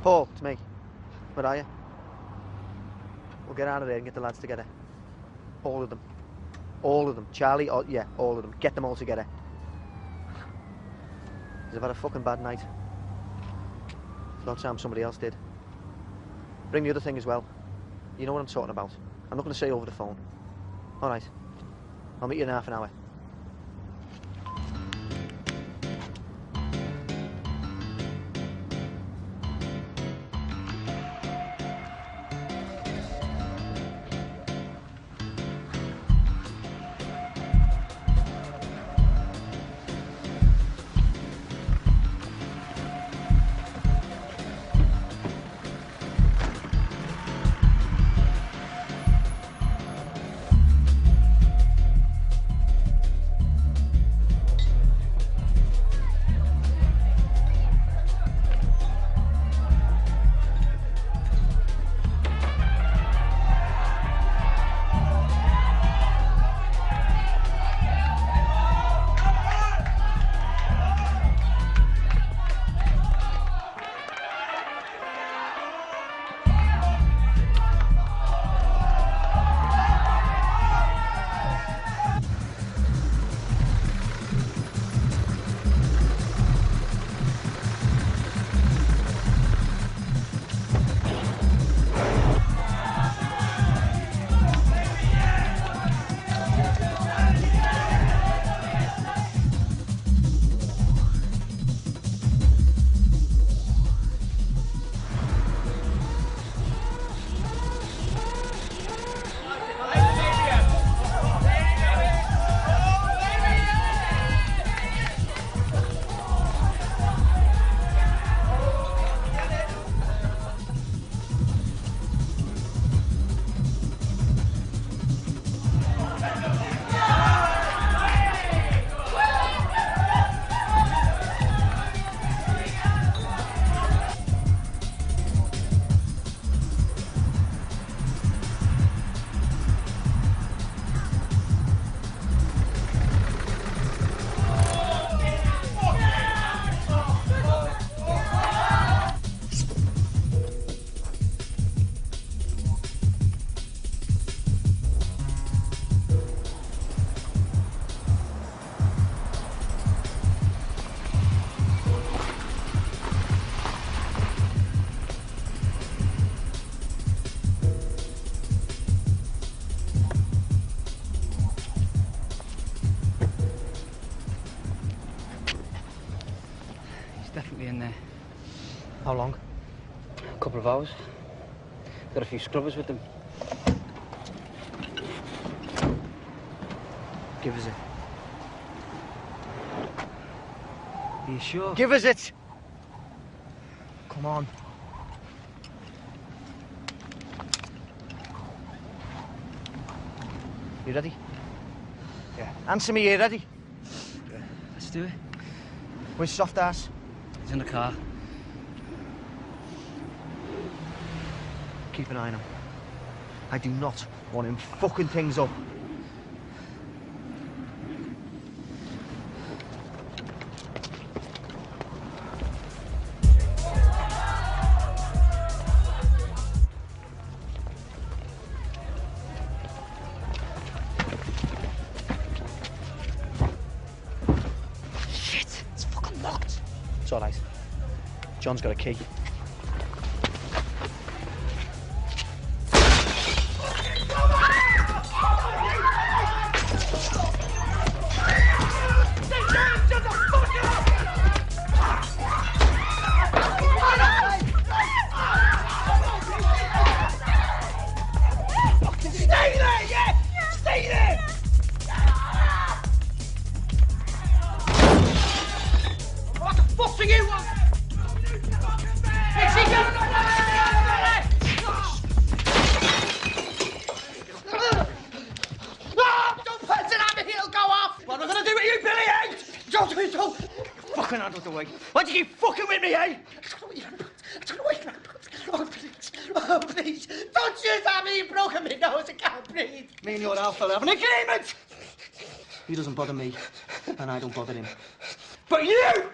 Paul, it's me. Where are you? We'll get out of there and get the lads together. All of them. All of them. Charlie, yeah, all of them. Get them all together. I've had a fucking bad night. It's about time somebody else did. Bring the other thing as well. You know what I'm talking about. I'm not going to say over the phone. All right. I'll meet you in half an hour. How long? A couple of hours. Got a few scrubbers with them. Give us it. Are you sure? Give us it! Come on. You ready? Yeah. Answer me, you ready? Yeah. Let's do it. Where's soft ass? He's in the car. Keep an eye on him. I do not want him fucking things up. Shit! It's fucking locked. It's all right. John's got a key. Fucking out of the way. Why'd you keep fucking with me, eh? Oh, please. Don't shoot at me. You've broken my nose. I can't breathe. Me and your alpha have an agreement. He doesn't bother me, and I don't bother him. But you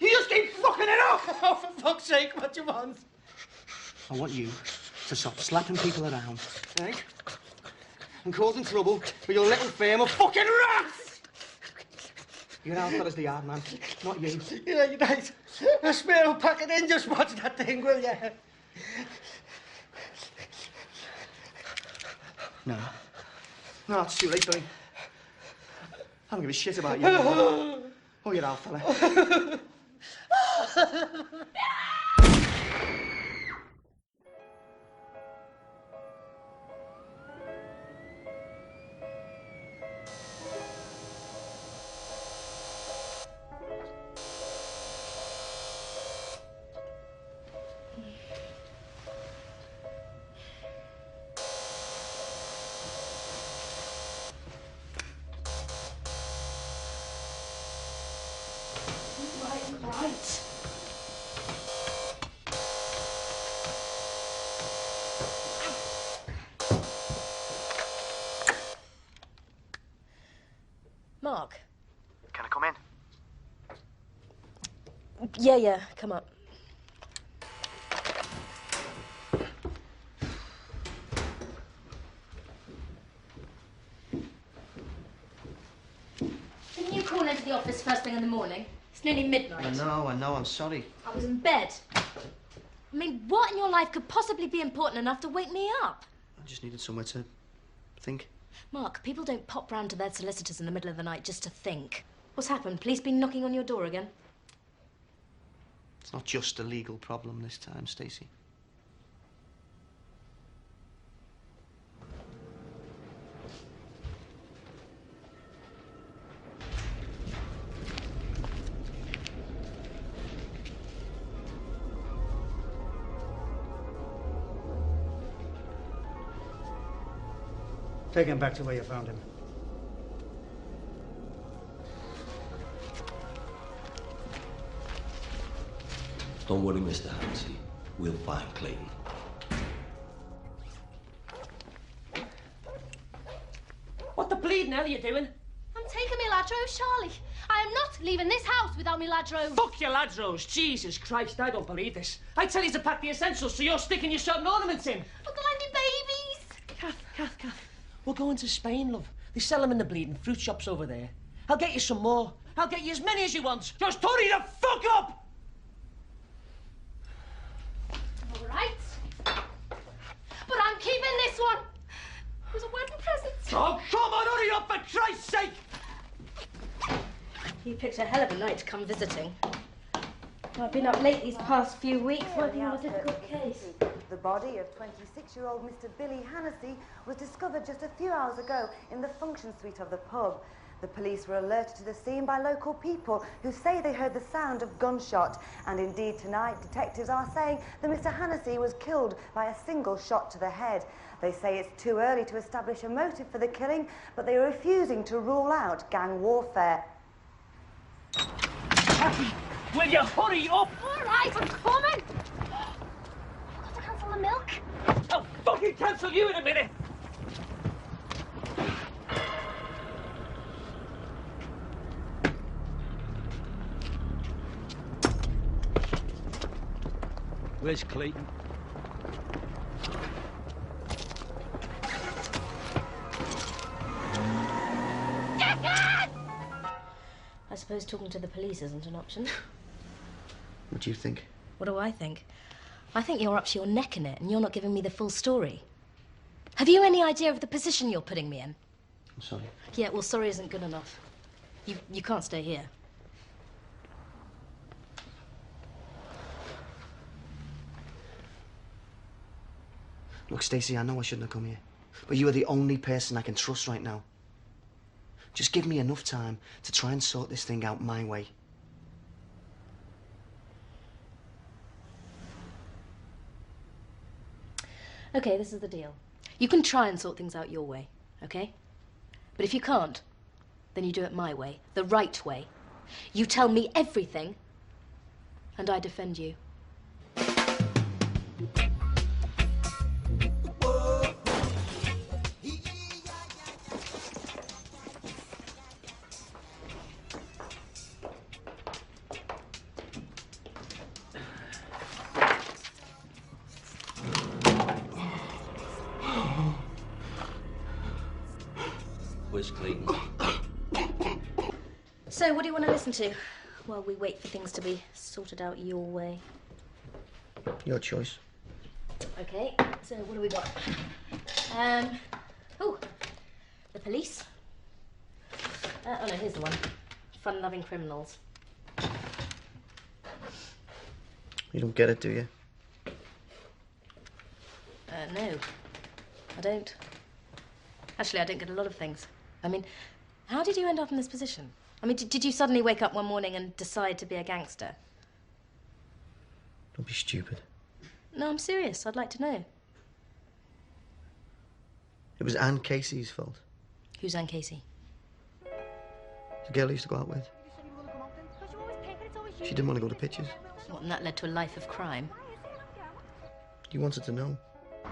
just keep fucking it up. Oh, for fuck's sake, what do you want? I want you to stop slapping people around, right? And causing trouble with your little firm of fucking rats! You're out for us the hard man, not you. Yeah, you're right. I swear I'll pack it in, just watch that thing, will you? No. No, it's too late, buddy. I don't give a shit about you anymore. Oh, you're out, fella. Right. Mark. Can I come in? Yeah, come up. Didn't you call into the office first thing in the morning? It's nearly midnight. I know, I'm sorry. I was in bed. I mean, what in your life could possibly be important enough to wake me up? I just needed somewhere to think. Mark, people don't pop round to their solicitors in the middle of the night just to think. What's happened? Police been knocking on your door again? It's not just a legal problem this time, Stacey. Take him back to where you found him. Don't worry, Mr. Hansi. We'll find Clayton. What the bleeding hell are you doing? I'm taking me Ladros, Charlie. I am not leaving this house without me Ladros. Fuck your Ladros. Jesus Christ, I don't believe this. I tell you to pack the essentials, so you're sticking your shot and ornaments in. But they'll be babies. Kath. We're going to Spain, love. They sell them in the bleeding fruit shops over there. I'll get you some more. I'll get you as many as you want. Just hurry the fuck up! All right. But I'm keeping this one. It was a wedding present. Oh, come on, hurry up, for Christ's sake! You picked a hell of a night to come visiting. I've been up late these past few weeks working on a difficult case. The body of 26-year-old Mr. Billy Hannessy was discovered just a few hours ago in the function suite of the pub. The police were alerted to the scene by local people who say they heard the sound of gunshot. And indeed tonight, detectives are saying that Mr. Hannessy was killed by a single shot to the head. They say it's too early to establish a motive for the killing, but they are refusing to rule out gang warfare. Will you hurry up? All right, I'm coming. I've got to cancel the milk. I'll fucking cancel you in a minute. Where's Clayton? I suppose talking to the police isn't an option. What do you think? What do I think? I think you're up to your neck in it and you're not giving me the full story. Have you any idea of the position you're putting me in? I'm sorry. Yeah, well, sorry isn't good enough. You can't stay here. Look, Stacey, I know I shouldn't have come here, but you are the only person I can trust right now. Just give me enough time to try and sort this thing out my way. Okay, this is the deal. You can try and sort things out your way, okay? But if you can't, then you do it my way, the right way. You tell me everything, and I defend you. Where's Clayton? So, what do you want to listen to while we wait for things to be sorted out your way? Your choice. Okay, so what do we got? Oh, The Police. Oh no, here's the one. Fun-loving criminals. You don't get it, do you? No, I don't. Actually, I don't get a lot of things. I mean, how did you end up in this position? I mean, did you suddenly wake up one morning and decide to be a gangster? Don't be stupid. No, I'm serious. I'd like to know. It was Anne Casey's fault. Who's Anne Casey? The girl I used to go out with. She didn't want to go to pictures. What, and that led to a life of crime? You wanted to know.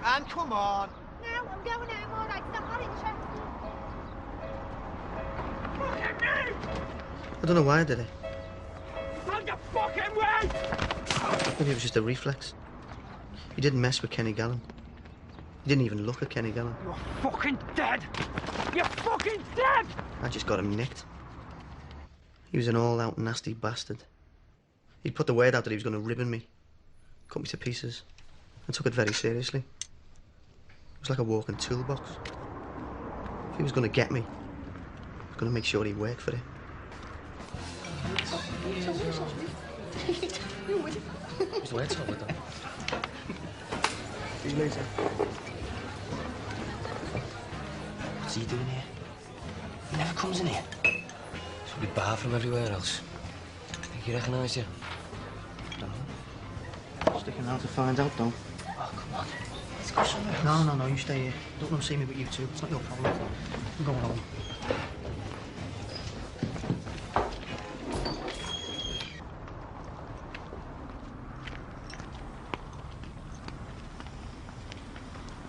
Anne, come on. No, I'm going home, all right. Stop not interested. I don't know why I did it. Out the fucking way! Maybe it was just a reflex. He didn't mess with Kenny Gallen. He didn't even look at Kenny Gallen. You're fucking dead! You're fucking dead! I just got him nicked. He was an all-out nasty bastard. He'd put the word out that he was going to ribbon me, cut me to pieces, and took it very seriously. It was like a walking toolbox. If he was going to get me, he was going to make sure he worked for it. Who's wait over there? See you later. What's he doing here? He never comes in here. Should be barred from everywhere else. Think he recognised you? Sticking around to find out, though. Oh, come on. Let's go somewhere else. No, you stay here. Don't want to see me but you two. It's not your problem. I'm going home.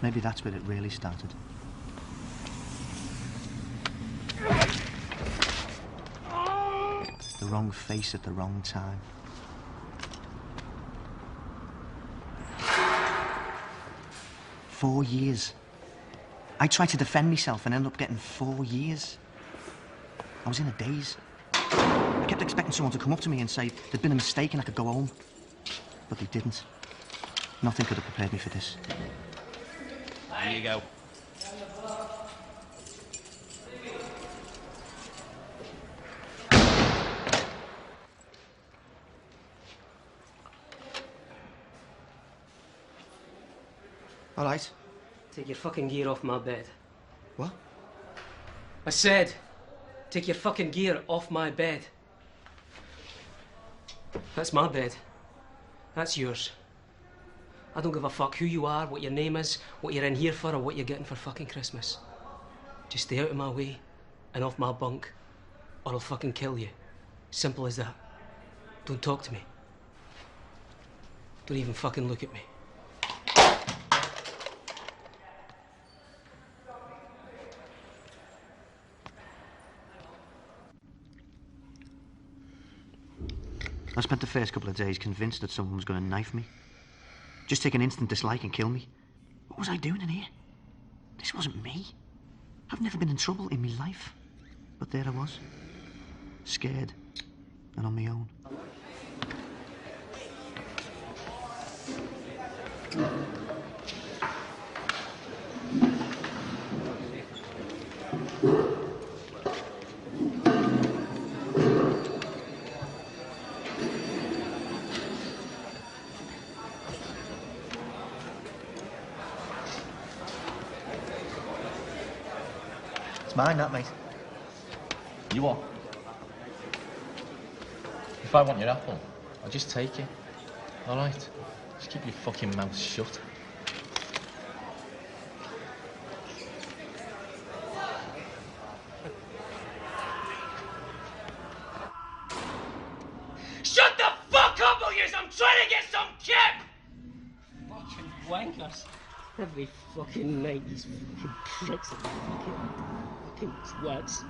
Maybe that's where it really started. The wrong face at the wrong time. Four years. I tried to defend myself and ended up getting 4 years. I was in a daze. I kept expecting someone to come up to me and say there'd been a mistake and I could go home. But they didn't. Nothing could have prepared me for this. There you go. All right. Take your fucking gear off my bed. What? I said, take your fucking gear off my bed. That's my bed. That's yours. I don't give a fuck who you are, what your name is, what you're in here for, or what you're getting for fucking Christmas. Just stay out of my way and off my bunk, or I'll fucking kill you. Simple as that. Don't talk to me. Don't even fucking look at me. I spent the first couple of days convinced that someone was going to knife me. Just take an instant dislike and kill me. What was I doing in here? This wasn't me. I've never been in trouble in my life. But there I was. Scared. And on my own. It's mine, that, mate. You what? If I want your apple, I'll just take it. All right? Just keep your fucking mouth shut. Shut the fuck up, will you? I'm trying to get some kip! Fucking wankers. Every fucking night, these fucking pricks and fucking twats.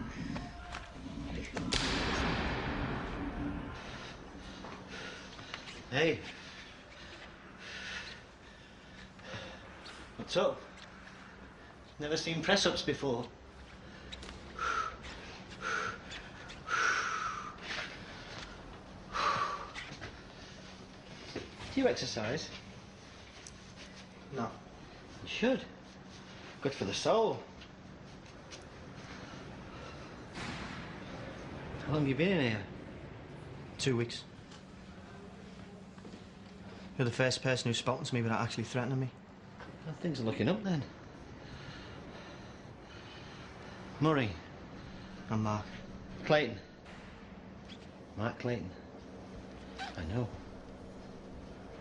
Hey. What's up? Never seen press-ups before. Do you exercise? No. You should. Good for the soul. How long have you been in here? 2 weeks. You're the first person who's spoken to me without actually threatening me. Well, things are looking up then. Murray. I'm Mark. Clayton. Mark Clayton. I know.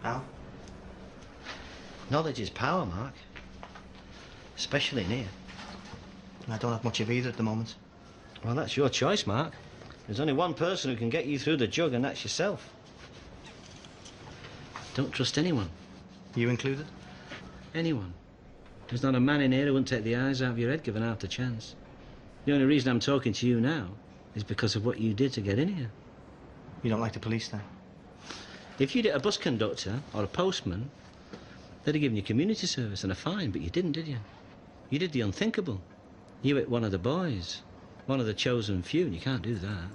How? Knowledge is power, Mark. Especially in here. I don't have much of either at the moment. Well, that's your choice, Mark. There's only one person who can get you through the jug, and that's yourself. Don't trust anyone. You included? Anyone. There's not a man in here who wouldn't take the eyes out of your head given half the chance. The only reason I'm talking to you now is because of what you did to get in here. You don't like the police, then? If you'd hit a bus conductor or a postman, they'd have given you community service and a fine, but you didn't, did you? You did the unthinkable. You hit one of the boys, one of the chosen few, and you can't do that.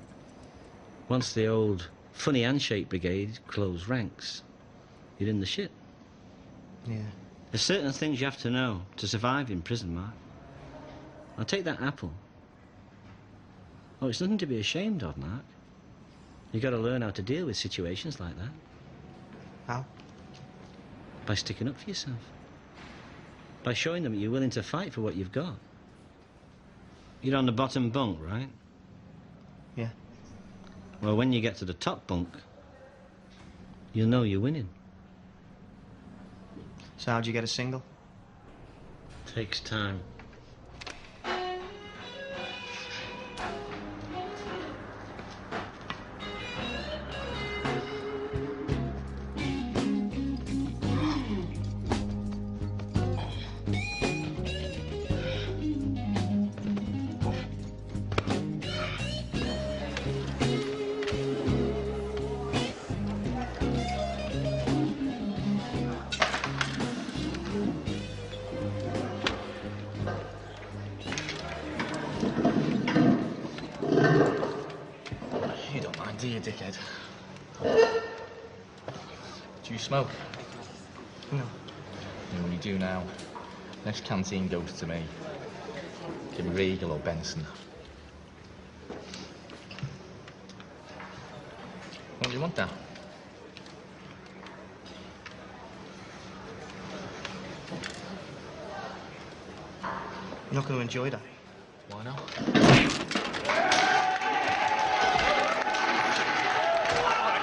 Once the old funny handshake brigade closed ranks, you're in the shit. Yeah. There's certain things you have to know to survive in prison, Mark. Now take that apple. Oh, it's nothing to be ashamed of, Mark. You've got to learn how to deal with situations like that. How? By sticking up for yourself. By showing them that you're willing to fight for what you've got. You're on the bottom bunk, right? Yeah. Well, when you get to the top bunk, you'll know you're winning. So how'd you get a single? Takes time. Do you, dickhead? Do you smoke? No. No, you do now. Next canteen goes to me. Give me Regal or Benson. What do you want now? You're not going to enjoy that. Why not?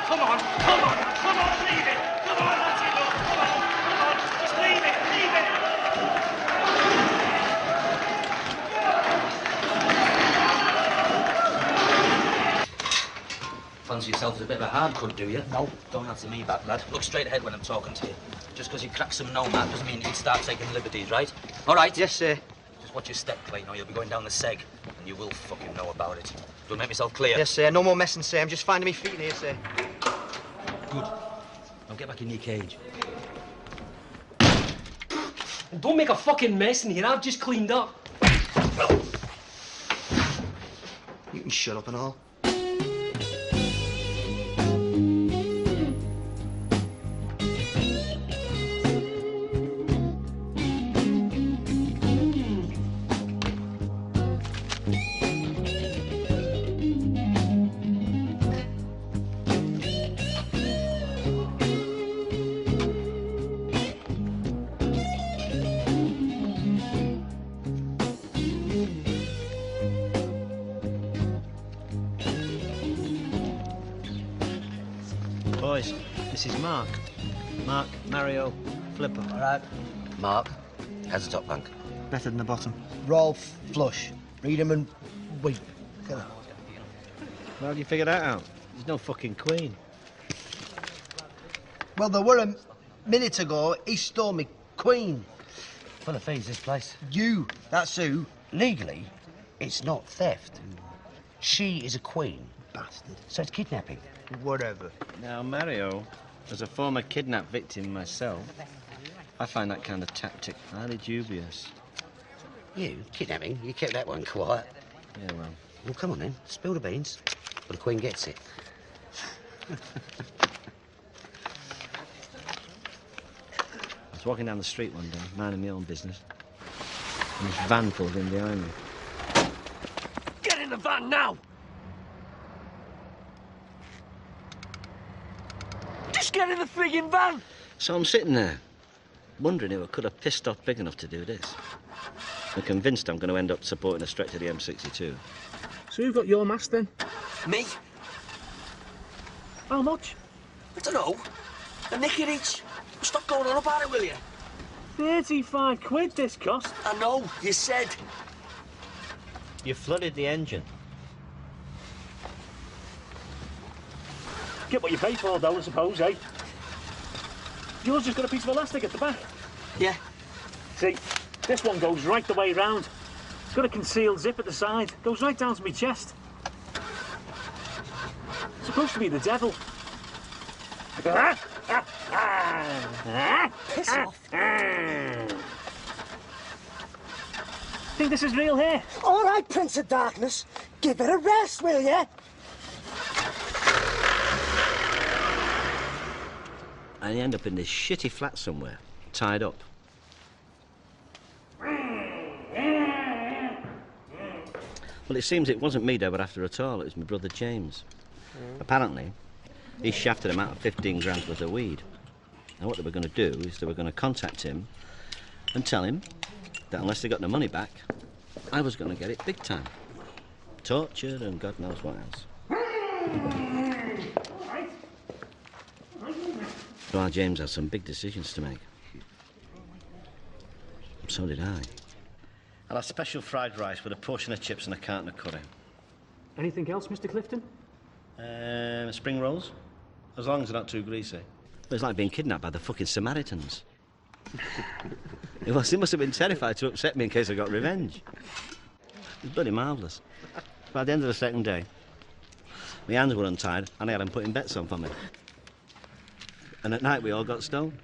Come on, leave it! Come on, that's enough! Come on, just leave it! Fancy yourself as a bit of a hard cunt, do you? No. Don't answer me back, lad. Look straight ahead when I'm talking to you. Just because you crack some nomad doesn't mean you can start taking liberties, right? All right? Yes, sir. Just watch your step, Clayton, or you'll be going down the seg, and you will fucking know about it. Do I make myself clear? Yes, sir. No more messing, sir. I'm just finding me feet in here, sir. Good. Now get back in your cage. And don't make a fucking mess in here. I've just cleaned up. You can shut up and all. Boys, this is Mark. Mark, Mario, Flipper. All right. Mark, how's the top bunk? Better than the bottom. Rolf, flush. Read 'em and weep. Look at that. How do you figure that out? There's no fucking queen. Well, there were a minute ago. He stole me queen. Full of fees, this place. You, that's who. Legally, it's not theft. She is a queen. Bastard. So it's kidnapping. Whatever. Now, Mario, as a former kidnap victim myself, I find that kind of tactic highly dubious. You, kidnapping? You kept that one quiet. Yeah, well. Well, come on then. Spill the beans. Well, the queen gets it. was walking down the street one day, minding my own business, and this van pulled in behind me. Get in the van now! Just get in the frigging van! So I'm sitting there, wondering who I could have pissed off big enough to do this. I'm convinced I'm going to end up supporting a stretch of the M62. So who got your mask then? Me? How much? I don't know. A nicker each. Stop going on about it, will you? 35 quid this cost. I know, you said. You flooded the engine. Get what you pay for, though, I suppose, eh? Yours just got a piece of elastic at the back. Yeah. See, this one goes right the way round. It's got a concealed zip at the side. Goes right down to my chest. It's supposed to be the devil. Piss off. Think this is real here? All right, Prince of Darkness. Give it a rest, will you? And you end up in this shitty flat somewhere, tied up. Well, it seems it wasn't me they were after at all, it was my brother James. Apparently, he shafted him out of 15 grams worth of weed. And what they were going to do is they were going to contact him and tell him that unless they got the money back, I was going to get it big time. Tortured and God knows what else. Well, James had some big decisions to make. So did I. I'll have special fried rice with a portion of chips and a carton of curry. Anything else, Mr. Clifton? Spring rolls, as long as they're not too greasy. It's like being kidnapped by the fucking Samaritans. He must have been terrified to upset me in case I got revenge. It was bloody marvellous. By the end of the second day, my hands were untied and I had them putting bets on for me. And at night we all got stoned.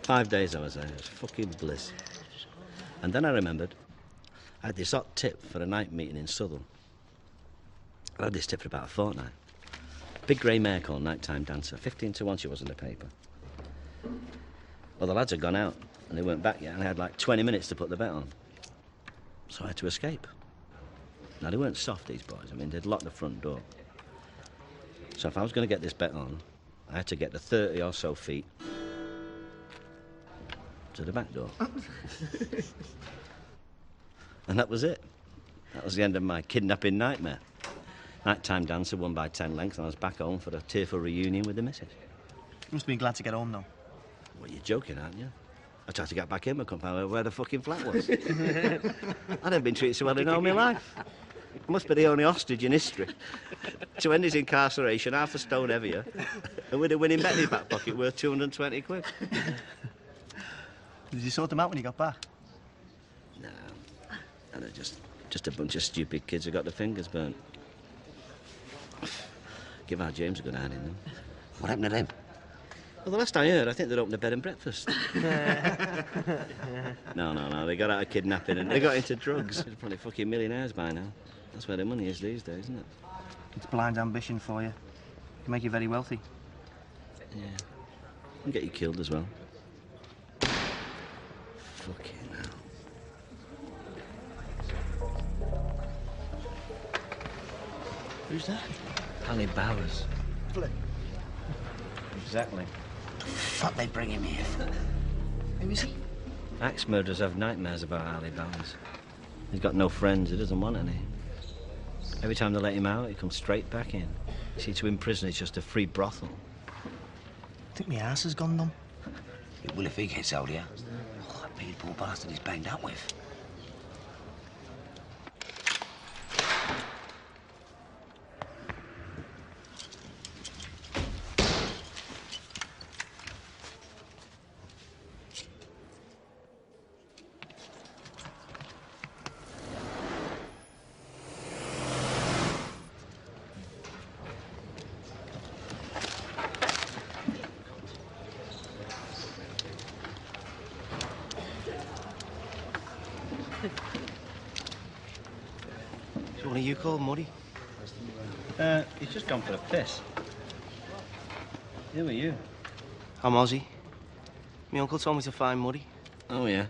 Five days I was there, it was fucking bliss. And then I remembered I had this hot tip for a night meeting in Southern. I had this tip for about a fortnight. Big grey mare called Nighttime Dancer, 15 to 1 she was in the paper. Well, the lads had gone out and they weren't back yet and I had like 20 minutes to put the bet on. So I had to escape. Now, they weren't soft, these boys. I mean, they'd locked the front door. So if I was going to get this bet on, I had to get the 30 or so feet to the back door. And that was it. That was the end of my kidnapping nightmare. Nighttime Dancer won by 10 lengths and I was back home for a tearful reunion with the missus. You must have been glad to get home, though. Well, you're joking, aren't you? I tried to get back in, but couldn't find out where the fucking flat was. I hadn't been treated so well in all my life. I must be the only hostage in history to end his incarceration half a stone heavier and with a winning bet in his back pocket worth 220 quid. Did you sort them out when you got back? No. And they're just a bunch of stupid kids who got their fingers burnt. Give our James a good hand in them. What happened to them? Well, the last I heard, I think they'd opened a bed and breakfast. No, they got out of kidnapping and they got into drugs. They're probably fucking millionaires by now. That's where the money is these days, isn't it? It's blind ambition for you. It can make you very wealthy. Yeah. And get you killed as well. Fucking hell. Who's that? Ali Bowers. Flip. Exactly. The fuck they bring him here for? Who is he? Axe murderers have nightmares about Ali Bowers. He's got no friends, he doesn't want any. Every time they let him out, he comes straight back in. You see, to him, prison is just a free brothel. I think my ass has gone numb. It will if he gets out here. Oh, that big poor bastard he's banged up with. What are you called, Muddy? He's just gone for a piss. Who are you? I'm Ozzy. My uncle told me to find Muddy. Oh, yeah.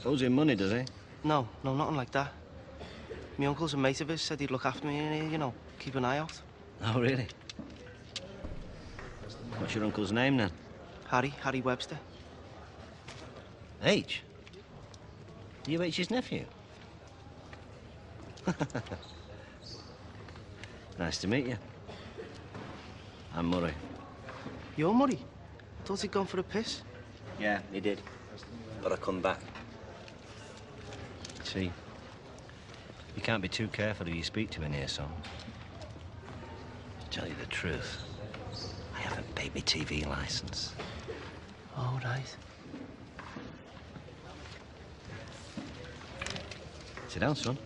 Owes him money, does he? No, nothing like that. My uncle's a mate of his, said he'd look after me and, you know, keep an eye out. Oh, really? What's your uncle's name, then? Harry Webster. H? Are you H's nephew? Nice to meet you. I'm Murray. You're Murray? I thought he'd gone for a piss. Yeah, he did. But I come back. See, you can't be too careful who you speak to in here, son. To tell you the truth, I haven't paid my TV licence. Oh, right. Sit down, son.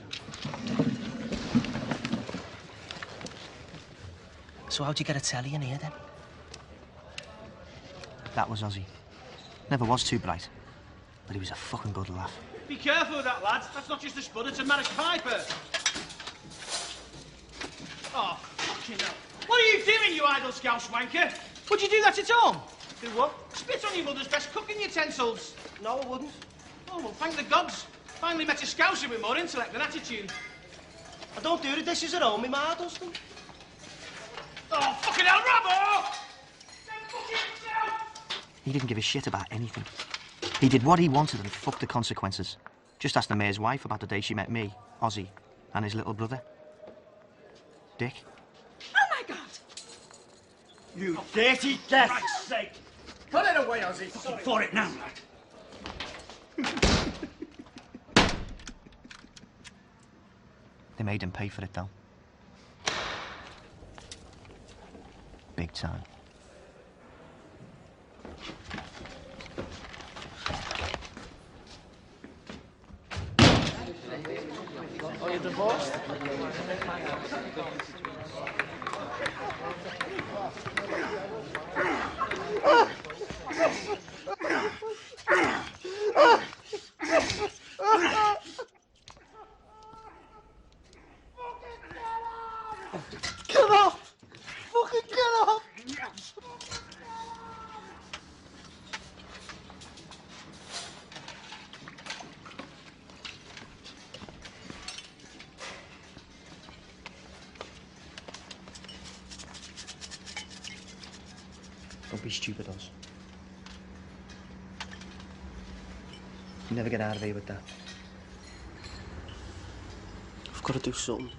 So how'd you get a telly in here, then? That was Ozzy. Never was too bright, but he was a fucking good laugh. Be careful with that, lads. That's not just a spud, it's a Marek Piper. Oh, fucking hell. What are you doing, you idle scouse wanker? Would you do that at home? Do what? Spit on your mother's best cooking utensils. No, I wouldn't. Oh, well, thank the gods. Finally met a scouser with more intellect than attitude. I don't do the dishes at home, my ma does them. Oh, fucking hell, Robbo! He didn't give a shit about anything. He did what he wanted and fucked the consequences. Just ask the mayor's wife about the day she met me, Ozzy, and his little brother, Dick. Oh, my God! You dirty death! For Christ's sake! Put it away, Ozzy! For it now, lad. They made him pay for it, though. Big time. Are you divorced? Get off! Fucking get off! Don't be stupid, Oz. You never get out of here with that. I've got to do something.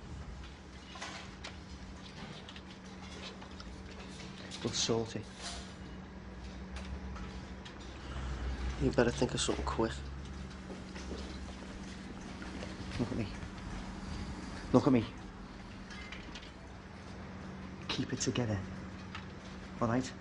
But salty. You better think of something quick. Look at me. Look at me. Keep it together. All right?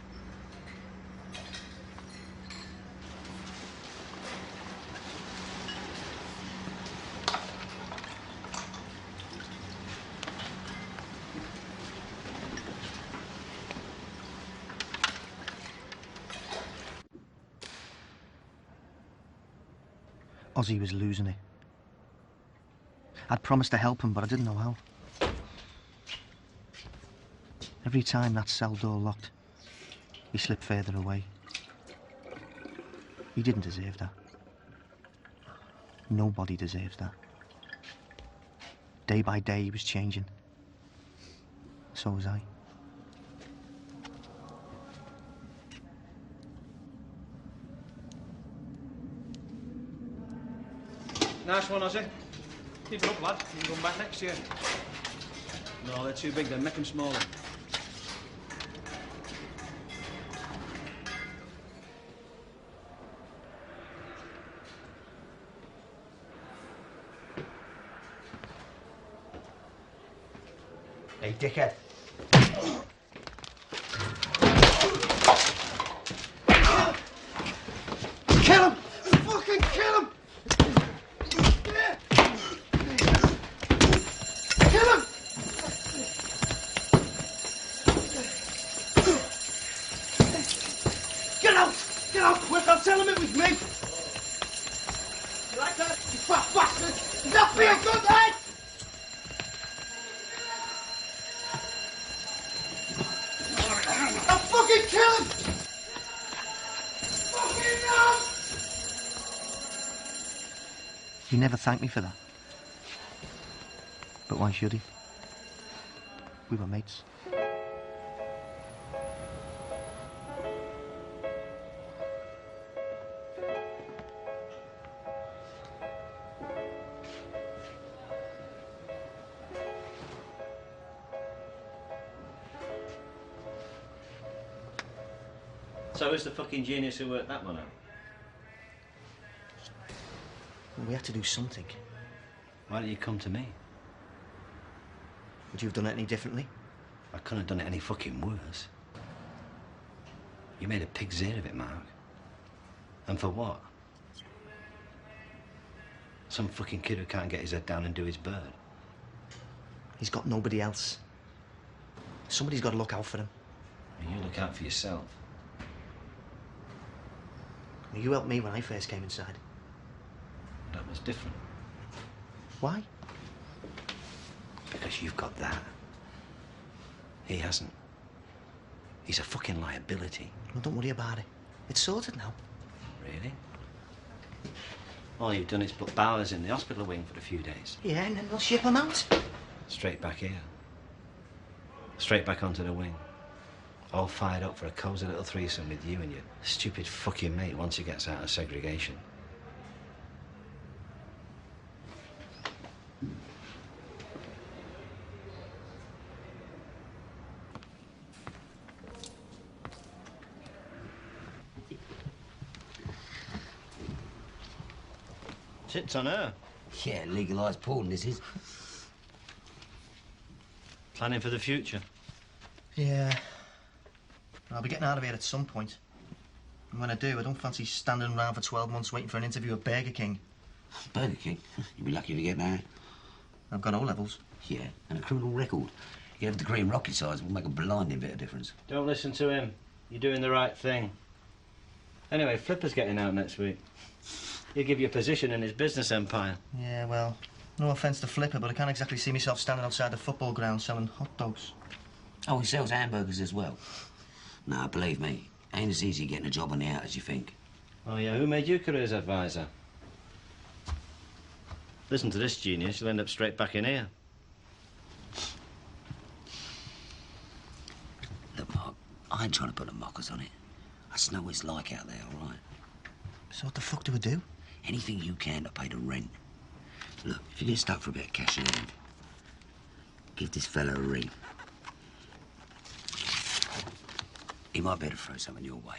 Ozzy was losing it. I'd promised to help him, but I didn't know how. Every time that cell door locked, he slipped further away. He didn't deserve that. Nobody deserves that. Day by day, he was changing. So was I. Nice one, Ozzy. Keep it up, lad. You can come back next year. No, they're too big, then. Make them smaller. Hey, dickhead. Kill him! Fucking kill him! Kill him! Get out! Get out quick! I'll tell him it was me! You like that, you fat bastard? Does that feel good, eh? He never thanked me for that. But why should he? We were mates. So who's the fucking genius who worked that one out? Well, we had to do something. Why didn't you come to me? Would you have done it any differently? I couldn't have done it any fucking worse. You made a pig's ear of it, Mark. And for what? Some fucking kid who can't get his head down and do his bird. He's got nobody else. Somebody's got to look out for him. You look out for yourself. You helped me when I first came inside. That was different. Why? Because you've got that. He hasn't. He's a fucking liability. Well, don't worry about it. It's sorted now. Really? All you've done is put Bowers in the hospital wing for a few days. Yeah, and then we'll ship him out. Straight back here. Straight back onto the wing. All fired up for a cosy little threesome with you and your stupid fucking mate once he gets out of segregation. Sits on her. Yeah, legalised porn, this is. Planning for the future. Yeah. I'll be getting out of here at some point. And when I do, I don't fancy standing around for 12 months waiting for an interview at Burger King. Burger King? You'll be lucky to get that. I've got O-levels. Yeah, and a criminal record. You have a degree in rocket science, will make a blinding bit of difference. Don't listen to him. You're doing the right thing. Anyway, Flipper's getting out next week. He'll give you a position in his business empire. Yeah, well, no offence to Flipper, but I can't exactly see myself standing outside the football ground selling hot dogs. Oh, he sells hamburgers as well. Nah, believe me, ain't as easy getting a job on the out as you think. Oh, yeah, who made you careers advisor? Listen to this genius, you'll end up straight back in here. Look, Mark, I ain't trying to put the mockers on it. I just know what it's like out there, all right? So what the fuck do we do? Anything you can to pay the rent. Look, if you get stuck for a bit of cash in hand, give this fella a ring. He might better throw something your way.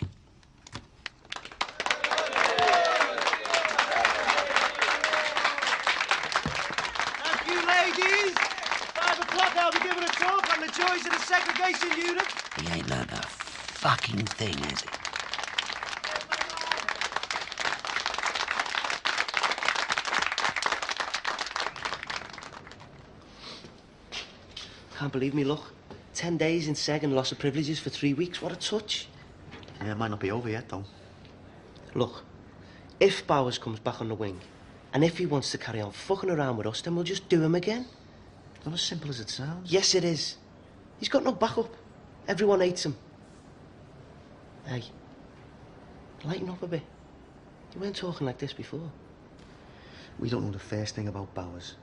Thank you, ladies. 5 o'clock, I'll be giving a talk on the joys of the segregation unit. He ain't learned a fucking thing, has he? Can't believe me, look. 10 days in seg and loss of privileges for 3 weeks. What a touch. Yeah, it might not be over yet, though. Look, if Bowers comes back on the wing, and if he wants to carry on fucking around with us, then we'll just do him again. Not as simple as it sounds. Yes, it is. He's got no backup. Everyone hates him. Hey, lighten up a bit. You weren't talking like this before. We don't know the first thing about Bowers.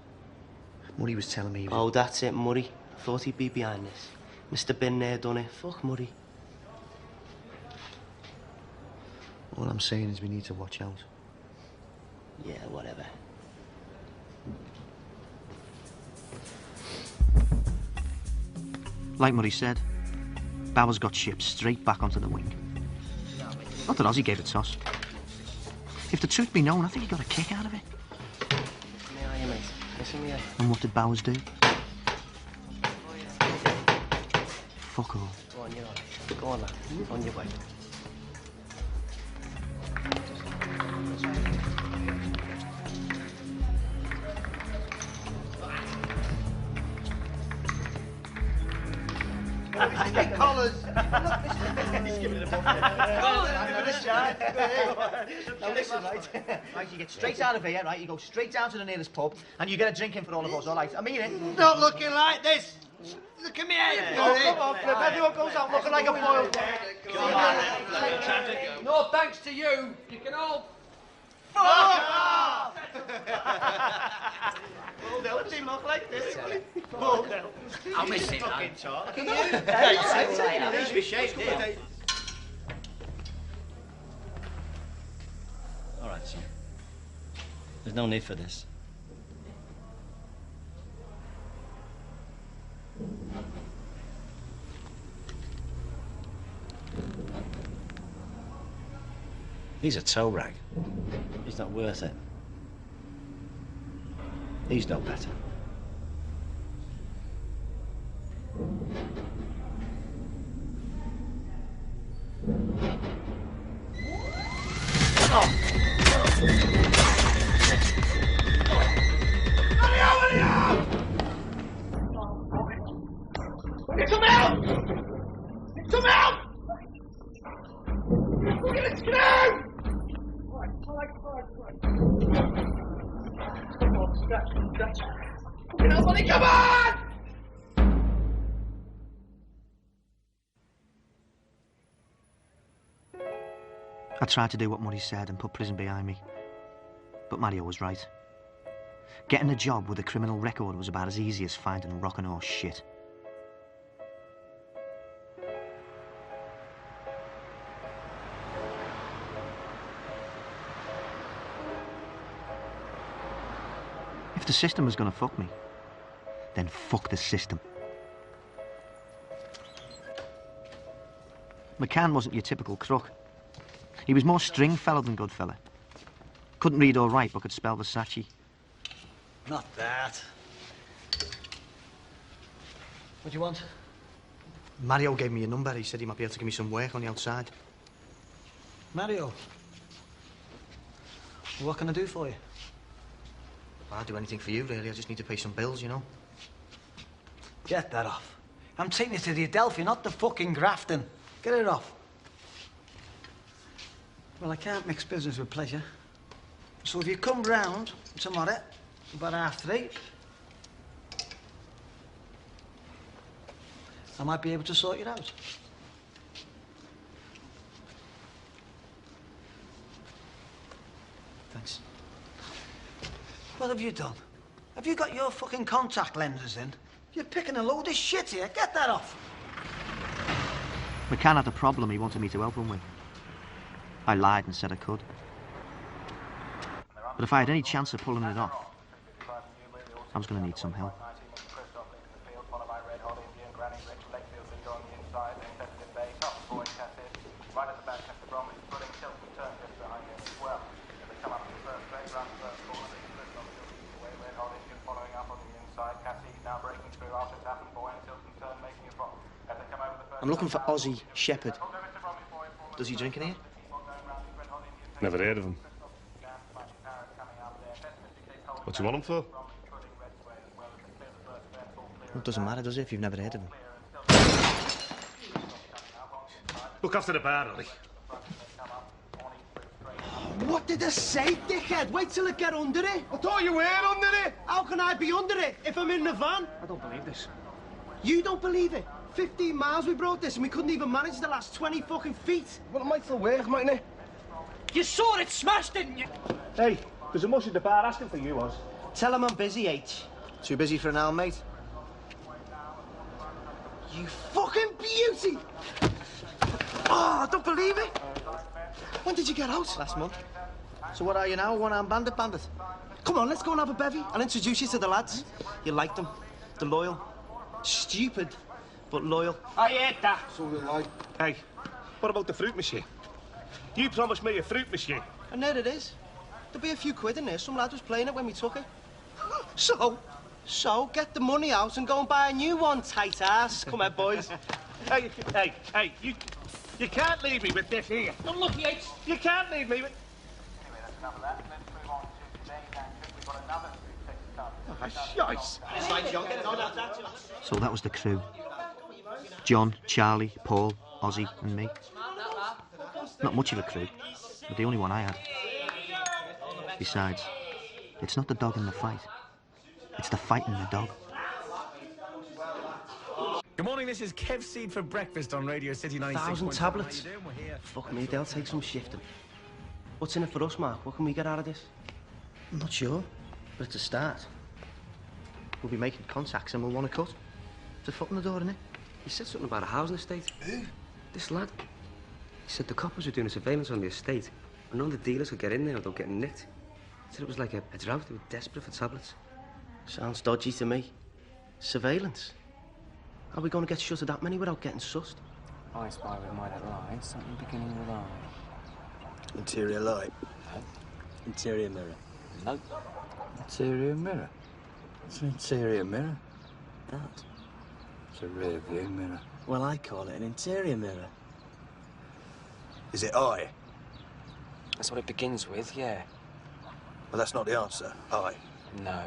Murray was telling me... Oh, that's it, Murray. Thought he'd be behind this. Mr. Bin there done it. Fuck Murray. All I'm saying is we need to watch out. Yeah, whatever. Like Murray said, Bowers got shipped straight back onto the wing. Not that Ozzy gave a toss. If the truth be known, I think he got a kick out of it. May I, mate? Listen, me. And what did Bowers do? Fuck all. Go on, you're all right. Go on, lad. On your way. Hey, collars! He's giving it a bump. Now listen, right? Right, you get straight out of here, right? You go straight down to the nearest pub, and you get a drink in for all of us, all right? I mean it. Not looking like this. Look at me head. Oh, come on, Flip. Everyone goes out looking like a foil. No thanks to you. You can all Fuck off! Well, no, it didn't look like this. Well, no. I'll miss it, man. He's ashamed, here. All right, son. There's no need for this. He's a toe rag. He's not worth it. He's no better. Come out! Come out! Let's get out! Nobody, come on! I tried to do what Muddy said and put prison behind me. But Mario was right. Getting a job with a criminal record was about as easy as finding rock and horse shit. If the system was going to fuck me, then fuck the system. McCann wasn't your typical crook. He was more Stringfellow than Goodfella. Couldn't read or write, but could spell Versace. Not that. What do you want? Mario gave me a number. He said he might be able to give me some work on the outside. Mario? What can I do for you? I'll do anything for you, really. I just need to pay some bills, you know. Get that off. I'm taking you to the Adelphi, not the fucking Grafton. Get it off. Well, I can't mix business with pleasure. So if you come round tomorrow, about 3:30, I might be able to sort you out. Thanks. What have you done? Have you got your fucking contact lenses in? You're picking a load of shit here. Get that off. McCann had a problem he wanted me to help him with. I lied and said I could. But if I had any chance of pulling it off, I was going to need some help. I'm looking for Ozzy Shepherd. Does he drink in here? Never heard of him. What do you want him for? It doesn't matter, does it, if you've never heard of him? Look after the bar, Ollie. What did I say, dickhead? Wait till I get under it. I thought you were under it. How can I be under it if I'm in the van? I don't believe this. You don't believe it? 15 miles we brought this and we couldn't even manage the last 20 fucking feet. Well, it might still work, mightn't it? You saw it smash, didn't you? Hey, there's a mush at the bar asking for you, Oz. Tell him I'm busy, H. Too busy for an hour, mate? You fucking beauty! Oh, I don't believe it. When did you get out? Last month. So what are you now, one-armed bandit? Come on, let's go and have a bevy. I'll introduce you to the lads. You like them? They're loyal. Stupid, but loyal. I ate that. So did I. Hey, what about the fruit machine? You promised me a fruit machine. And there it is. There'll be a few quid in there. Some lad was playing it when we took it. So, get the money out and go and buy a new one, tight ass. Come on, boys. Hey, you can't leave me with this here. Don't look, Yates. You can't leave me with... So that was the crew. John, Charlie, Paul, Ozzy and me. Not much of a crew, but the only one I had. Besides, it's not the dog in the fight. It's the fight in the dog. Good morning, this is Kev Seed for breakfast on Radio City 96. 1,000 tablets. Fuck me, they'll take some shifting. What's in it for us, Mark? What can we get out of this? I'm not sure, but it's a start. We'll be making contacts and we'll want to cut. It's a foot in the door, isn't it? He said something about a housing estate. Who? This lad. He said the coppers were doing a surveillance on the estate, and none of the dealers could get in there without getting nicked. He said it was like a drought. They were desperate for tablets. Sounds dodgy to me. Surveillance? Are we going to get shut of that many without getting sussed? I spy with my little eye, something beginning with I. Interior light. No. Interior mirror. No. Interior mirror. It's an interior mirror. That. It's a rear view mirror. Well, I call it an interior mirror. Is it I? That's what it begins with, yeah. Well, that's not the answer. I. No.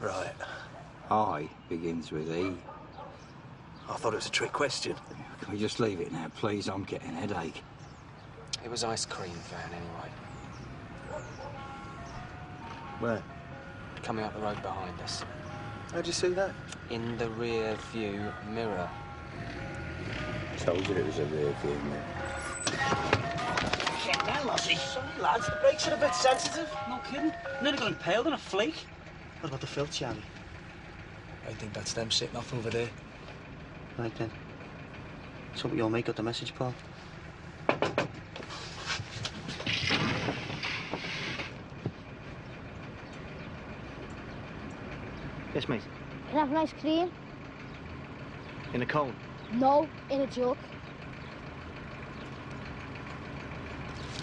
Right. I begins with E. I thought it was a trick question. Can we just leave it now, please? I'm getting a headache. It was ice cream van, anyway. Where? Coming up the road behind us. How'd you see that? In the rear view mirror. Told you it was a rear view mirror. Shit, now, Lassie. Sorry, lads. The brakes are a bit sensitive. No kidding. Nearly got impaled in a flake. What about the filth, Charlie? I think that's them sitting off over there. Right then. Let's hope you'll make up the message, Paul. Yes, mate. Can I have an ice cream? In a cone? No, in a jug.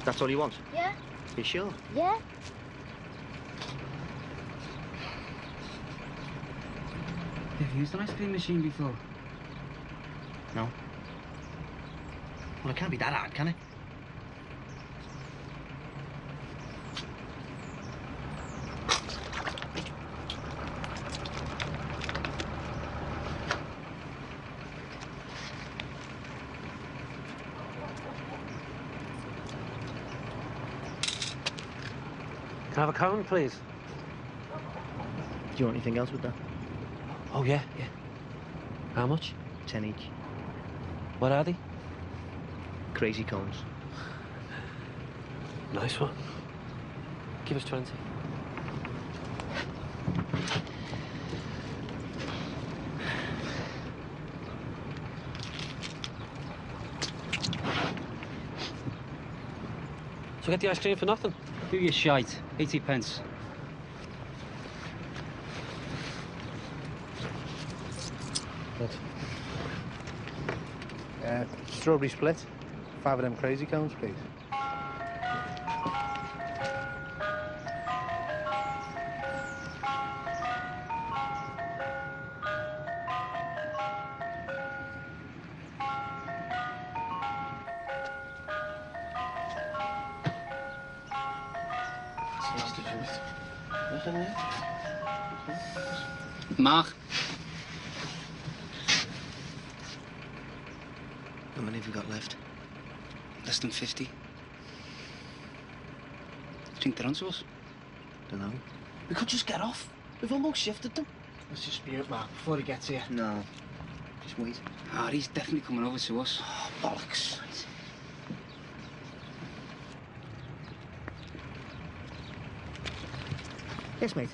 That's all you want? Yeah? You sure? Yeah? Have you used an ice cream machine before? No. Well, it can't be that hard, can it? Can I have a cone, please? Do you want anything else with that? Oh, yeah. How much? 10 each. What are they? Crazy cones. Nice one. Give us 20. So get the ice cream for nothing? Do your shite. 80 pence. Strawberry split. 5 of them crazy cones, please. Mark. How many have we got left? Less than 50. Think they're onto us? Dunno. We could just get off. We've almost shifted them. Let's just spew it, Mark, before he gets here. No. Just wait. Ah, he's definitely coming over to us. Oh, bollocks. Yes, mate.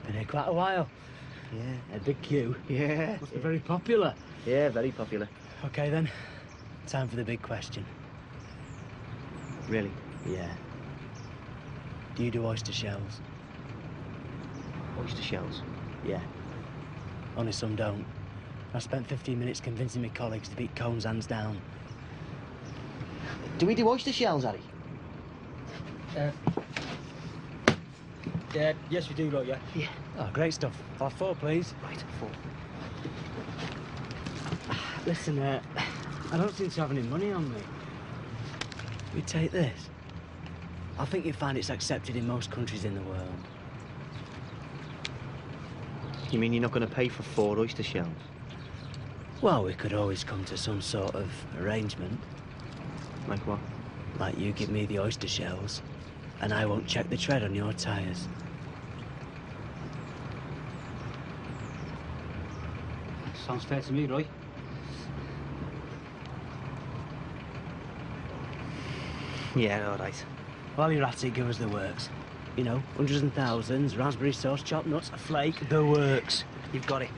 Been here quite a while. Yeah. A big queue. Yeah. Must be very popular. Yeah, very popular. Okay, then. Time for the big question. Really? Yeah. Do you do oyster shells? Oyster shells? Yeah. Only some don't. I spent 15 minutes convincing my colleagues to beat cones hands down. Do we do oyster shells, Harry? Yes, we do, yeah. Yeah. Oh, great stuff. I'll have 4, please. Right, 4. Listen, I don't seem to have any money on me. We take this. I think you'll find it's accepted in most countries in the world. You mean you're not going to pay for 4 oyster shells? Well, we could always come to some sort of arrangement. Like what? Like you give me the oyster shells, and I won't check the tread on your tyres. Sounds fair to me, Roy. Yeah, all right. While you're at it, give us the works. You know, hundreds and thousands, raspberry sauce, chopped nuts, a flake, the works. You've got it.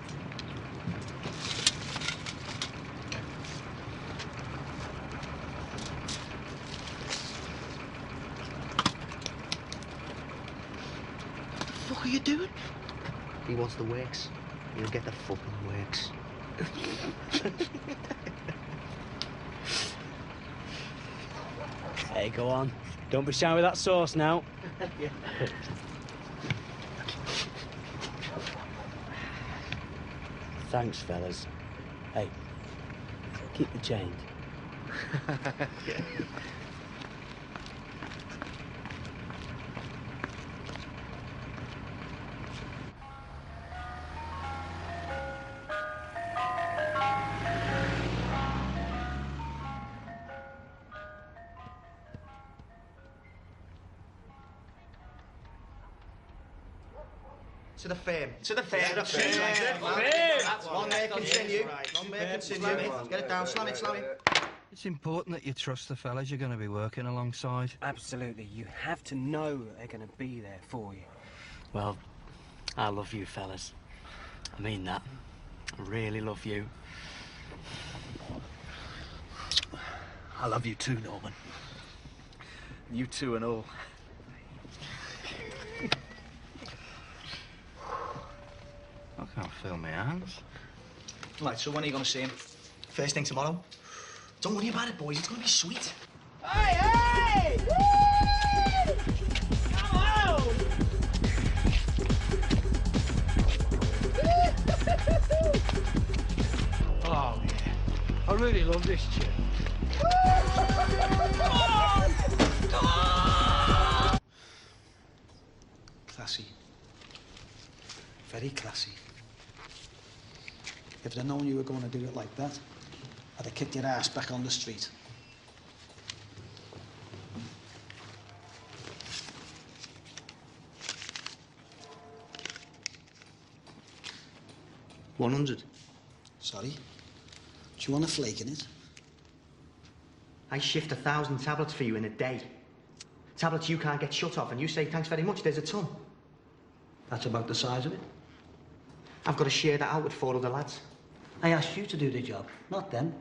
What are you doing? He wants the works. He'll get the fucking works. Hey, go on. Don't be shy with that sauce now. Yeah. Thanks, fellas. Hey, keep the change. Yeah. To the fame. To the fame. Yeah, One there, continue. One there, continue. Get it down, slam it, slam it. It's important that you trust the fellas you're going to be working alongside. Absolutely. You have to know that they're going to be there for you. Well, I love you, fellas. I mean that. I really love you. I love you too, Norman. You two and all. I can't feel my hands. Right, so when are you going to see him? First thing tomorrow? Don't worry about it, boys. It's going to be sweet. Hey, hey! Woo! Come on! Oh, yeah. I really love this chick. Come on! Come on! Classy. Very classy. If I'd known you were going to do it like that, I'd have kicked your ass back on the street. $100. Sorry? Do you want a flake in it? I shift 1,000 tablets for you in a day. Tablets you can't get shut off, and you say, thanks very much, there's a ton. That's about the size of it. I've got to share that out with 4 other lads. I asked you to do the job, not them.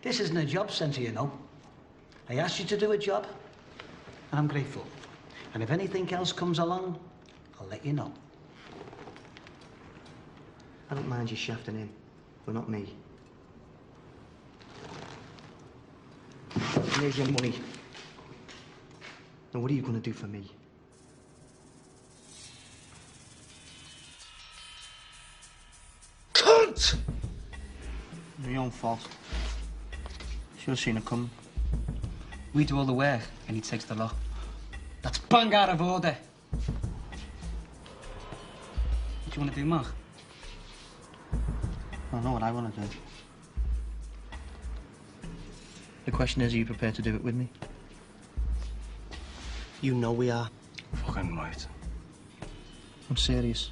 This isn't a job centre, you know. I asked you to do a job, and I'm grateful. And if anything else comes along, I'll let you know. I don't mind you shafting him, but not me. And here's your money. Now, what are you going to do for me? Cunt! Your own fault. Should have seen it coming. We do all the work, and he takes the lot. That's bang out of order. What do you want to do, Mark? I know what I want to do. The question is, are you prepared to do it with me? You know we are. Fucking right. I'm serious.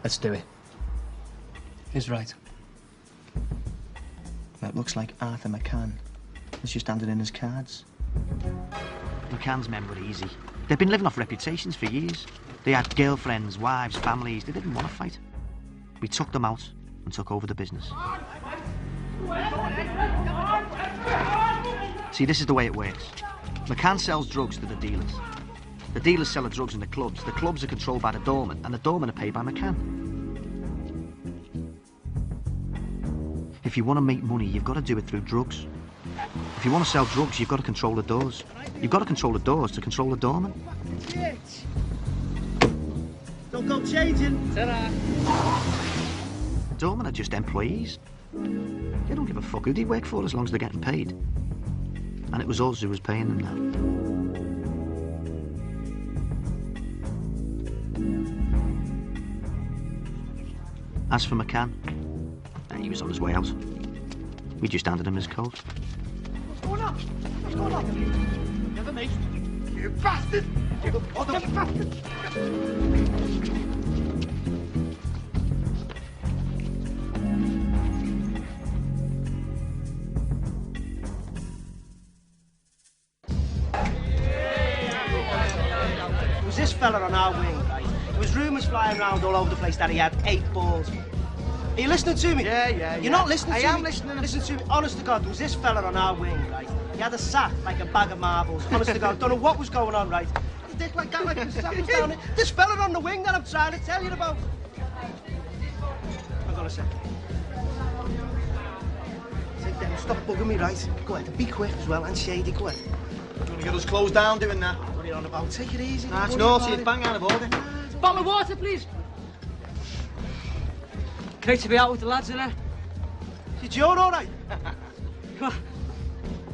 Let's do it. He's right. That looks like Arthur McCann. It's just handed in his cards. McCann's men were easy. They've been living off reputations for years. They had girlfriends, wives, families. They didn't want to fight. We took them out and took over the business. See, this is the way it works. McCann sells drugs to the dealers. The dealers sell the drugs in the clubs. The clubs are controlled by the doorman, and the doormen are paid by McCann. If you want to make money, you've got to do it through drugs. If you want to sell drugs, you've got to control the doors. You've got to control the doors to control the doorman. Don't go changing. The doormen are just employees. They don't give a fuck who they work for as long as they're getting paid. And it was us who was paying them now. As for McCann, he was on his way out. We just handed him his coat. What's going on? What's going on? You're the mate. You bastard! You other bastard! fella on our wing, right? There was rumours flying around all over the place that he had 8 balls. Are you listening to me? Yeah. You're not listening to me? I am listening. Listen to me. Honest to God, there was this fella on our wing, right? He had a sack like a bag of marbles. Honest to God, don't know what was going on, right? A dick like that, like the sack was down there. This fella on the wing that I'm trying to tell you about. Hang on a second. Take them, stop bugging me, right? Go ahead, be quick as well, and shady, go ahead. You want to get us closed down doing that? What are you on about? Take it easy. Nah, it's naughty, it's bang out of order. Bottle of water, please. Great to be out with the lads, innit? Is your jaw all right?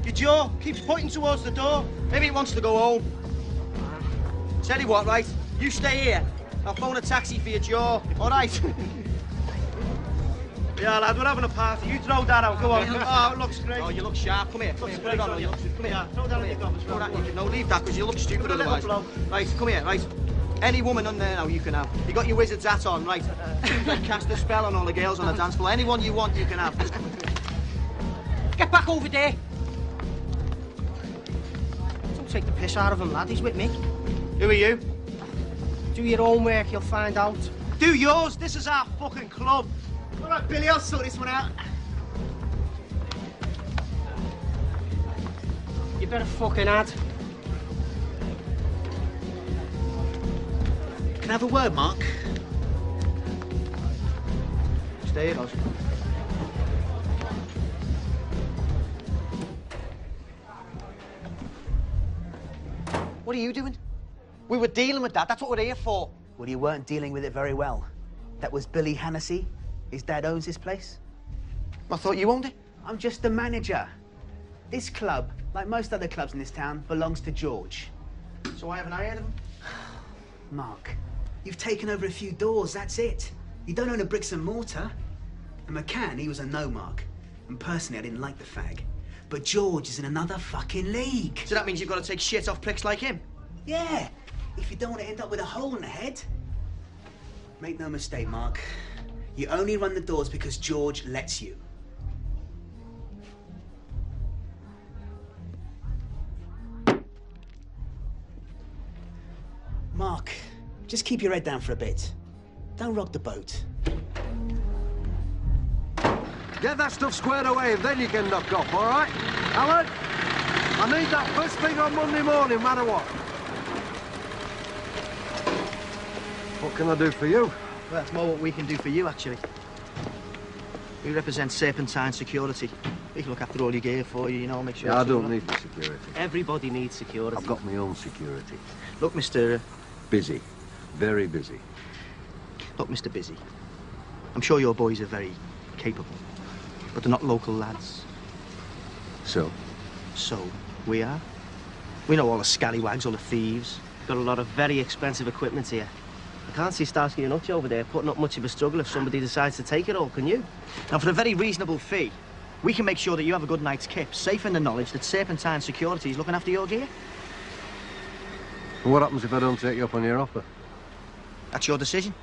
Your jaw keeps pointing towards the door. Maybe it wants to go home. Tell you what, right? You stay here. I'll phone a taxi for your jaw. All right? Yeah, lad, we're having a party. You throw that out. Go on. Oh, it looks great. Oh, you look sharp. Come here. Come here. Put it on. Come here. Throw that in your gums. No, leave that, because you look stupid otherwise. Right, come here, right? Any woman on there now you can have. You got your wizard's hat on, right? Cast a spell on all the girls on the dance floor. Anyone you want, you can have. Get back over there. Don't take the piss out of him, lad. He's with me. Who are you? Do your homework, you'll find out. Do yours. This is our fucking club. All right, Billy, I'll sort this one out. You better fucking add. Can I have a word, Mark? Stay here, guys. What are you doing? We were dealing with that. That's what we're here for. Well, you weren't dealing with it very well. That was Billy Hennessy. His dad owns this place. I thought you owned it. I'm just the manager. This club, like most other clubs in this town, belongs to George. So why haven't I heard of him? Mark, you've taken over a few doors, that's it. You don't own a bricks and mortar. And McCann, he was a no-mark. And personally, I didn't like the fag. But George is in another fucking league. So that means you've got to take shit off pricks like him? Yeah, if you don't want to end up with a hole in the head. Make no mistake, Mark. You only run the doors because George lets you. Mark, just keep your head down for a bit. Don't rock the boat. Get that stuff squared away, then you can knock off, all right? Alan, I need that first thing on Monday morning, no matter what. What can I do for you? Well, that's more what we can do for you, actually. We represent Serpentine Security. We can look after all your gear for you, you know, make sure... Yeah, I don't need the security. Everybody needs security. I've got my own security. Look, Mr... Busy. Very busy. Look, Mr. Busy. I'm sure your boys are very capable, but they're not local lads. So? So, we are. We know all the scallywags, all the thieves. Got a lot of very expensive equipment here. I can't see Starsky and Hutch over there putting up much of a struggle if somebody decides to take it all, can you? Now, for a very reasonable fee, we can make sure that you have a good night's kip, safe in the knowledge that Serpentine Security is looking after your gear. And what happens if I don't take you up on your offer? That's your decision.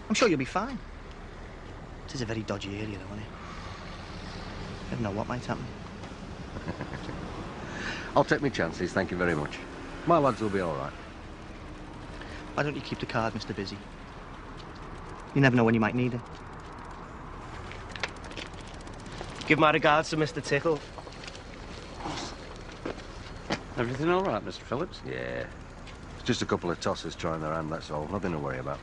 I'm sure you'll be fine. It is a very dodgy area, though, isn't it? You never know what might happen. I'll take my chances, thank you very much. My lads will be all right. Why don't you keep the card, Mr. Busy? You never know when you might need it. Give my regards to Mr. Tickle. Everything all right, Mr. Phillips? Yeah. It's just a couple of tossers trying their hand, that's all. Nothing to worry about.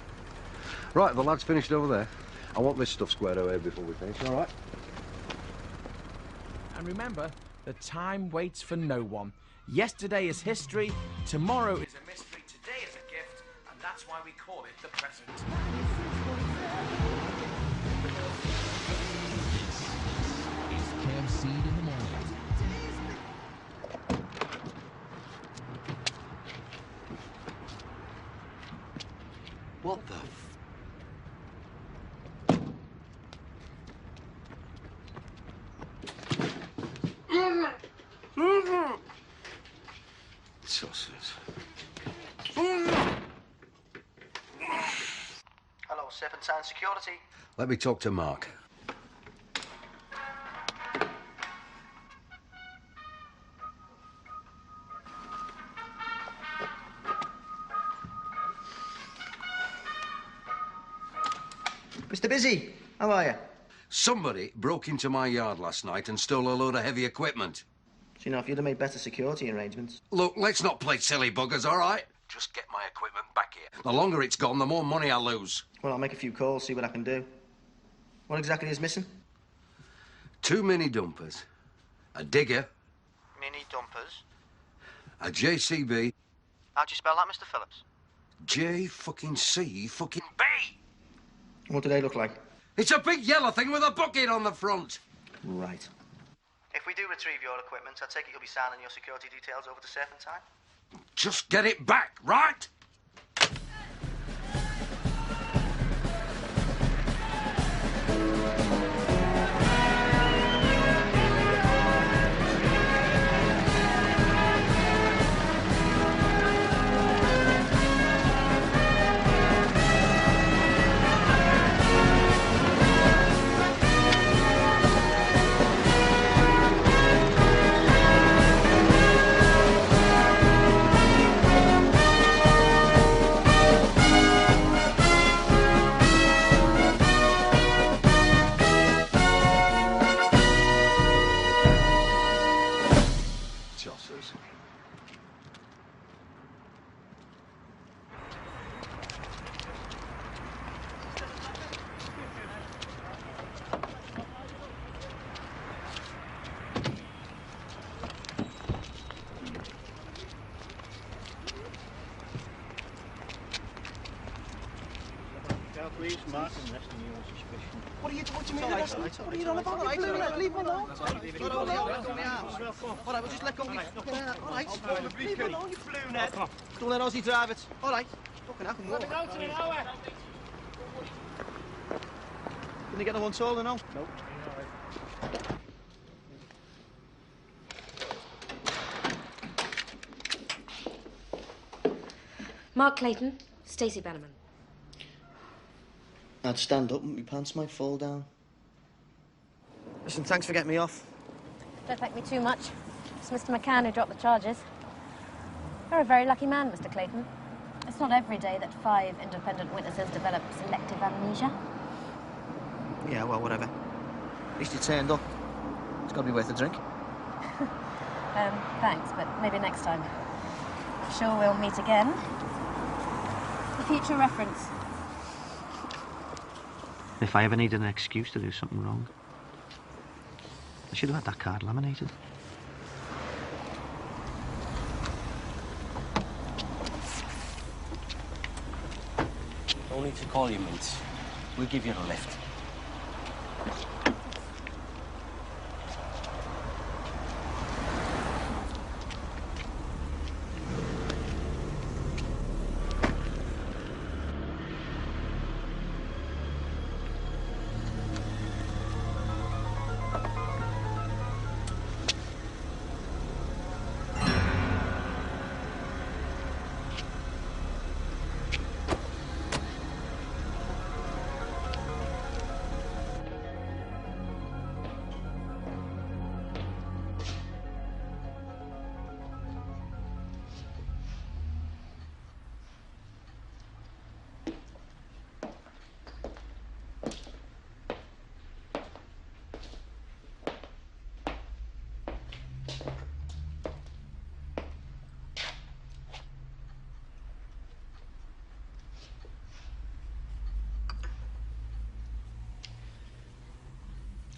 Right, the lad's finished over there. I want this stuff squared away before we finish, all right? And remember that time waits for no one. Yesterday is history, tomorrow is a mystery, today is a gift, and that's why we call it the present. This is Kev Seed in the morning. What the Sauces. Hello, Serpentine Security. Let me talk to Mark. Mr. Busy, how are you? Somebody broke into my yard last night and stole a load of heavy equipment. So, you know, if you'd have made better security arrangements. Look, let's not play silly buggers, all right? Just get my equipment back here. The longer it's gone, the more money I lose. Well, I'll make a few calls, see what I can do. What exactly is missing? 2 mini dumpers, a digger, Mini dumpers. a JCB, How'd you spell that, Mr. Phillips? J-fucking-C-fucking-B. What do they look like? It's a big yellow thing with a bucket on the front. Right. If we do retrieve your equipment, I take it you'll be signing your security details over to Safe and Time? Just get it back, right? Please, Mark, and rest of you on suspicion. What do you mean? What are you on about? Leave him alone. All right, we'll just let go. All right. Leave him alone, you blue net. Don't let Ozzy drive it. All right. Fucking I can walk. Can you get the one taller now? No. Mark Clayton, Stacey Bannerman. I'd stand up and my pants might fall down. Listen, thanks for getting me off. Don't thank me too much. It's Mr. McCann who dropped the charges. You're a very lucky man, Mr. Clayton. It's not every day that 5 independent witnesses develop selective amnesia. Yeah, well, whatever. At least you turned up. It's got to be worth a drink. Thanks, but maybe next time. Sure we'll meet again. For future reference. If I ever needed an excuse to do something wrong, I should have had that card laminated. Don't need to call you, mates. We'll give you a lift.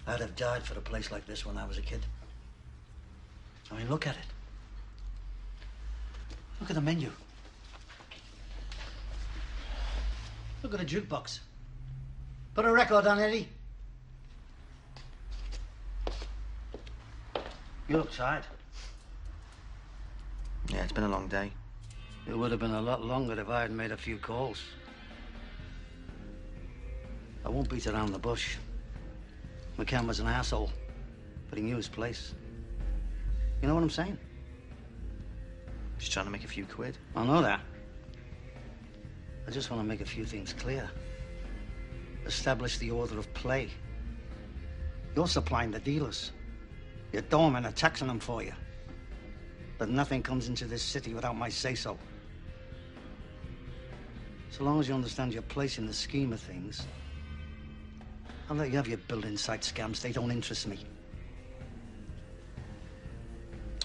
I'd have died for a place like this when I was a kid. I mean, look at it. Look at the menu. Look at the jukebox. Put a record on, Eddie. You look tired. Yeah, it's been a long day. It would have been a lot longer if I had made a few calls. I won't beat around the bush. McCann was an asshole, but he knew his place. You know what I'm saying? Just trying to make a few quid. I know that. I just want to make a few things clear. Establish the order of play. You're supplying the dealers. Your doormen are taxing them for you. But nothing comes into this city without my say-so. So long as you understand your place in the scheme of things, I'll let you have your building site scams. They don't interest me.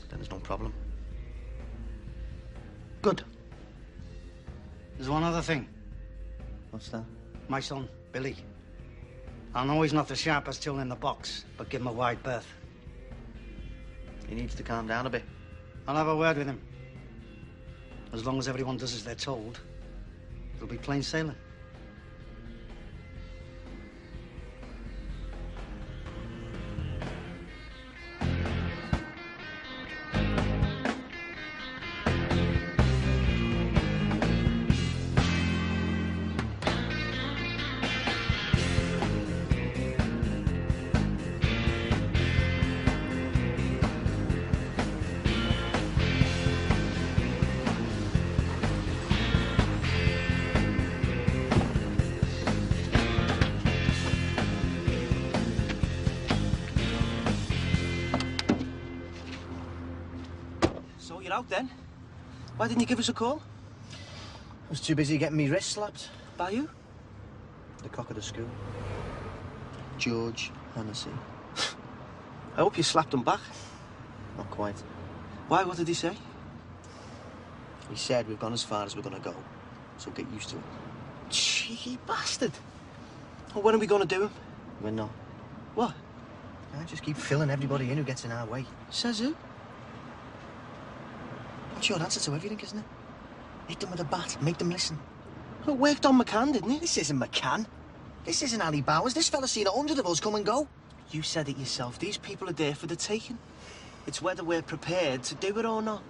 Then there's no problem. Good. There's one other thing. What's that? My son, Billy. I know he's not the sharpest tool in the box, but give him a wide berth. He needs to calm down a bit. I'll have a word with him. As long as everyone does as they're told, it'll be plain sailing. So you're out then? Why didn't you give us a call? I was too busy getting me wrist slapped. By you? The cock of the school. George Hennessy. I hope you slapped him back. Not quite. Why? What did he say? He said we've gone as far as we're going to go, so get used to it. Cheeky bastard. Well, when are we going to do him? We're not. What? I just keep filling everybody in who gets in our way. Says who? That's your answer to everything, isn't it? Hit them with a bat, make them listen. Well, it worked on McCann, didn't it? This isn't McCann. This isn't Ali Bowers. This fella's seen 100 of us come and go. You said it yourself. These people are there for the taking. It's whether we're prepared to do it or not.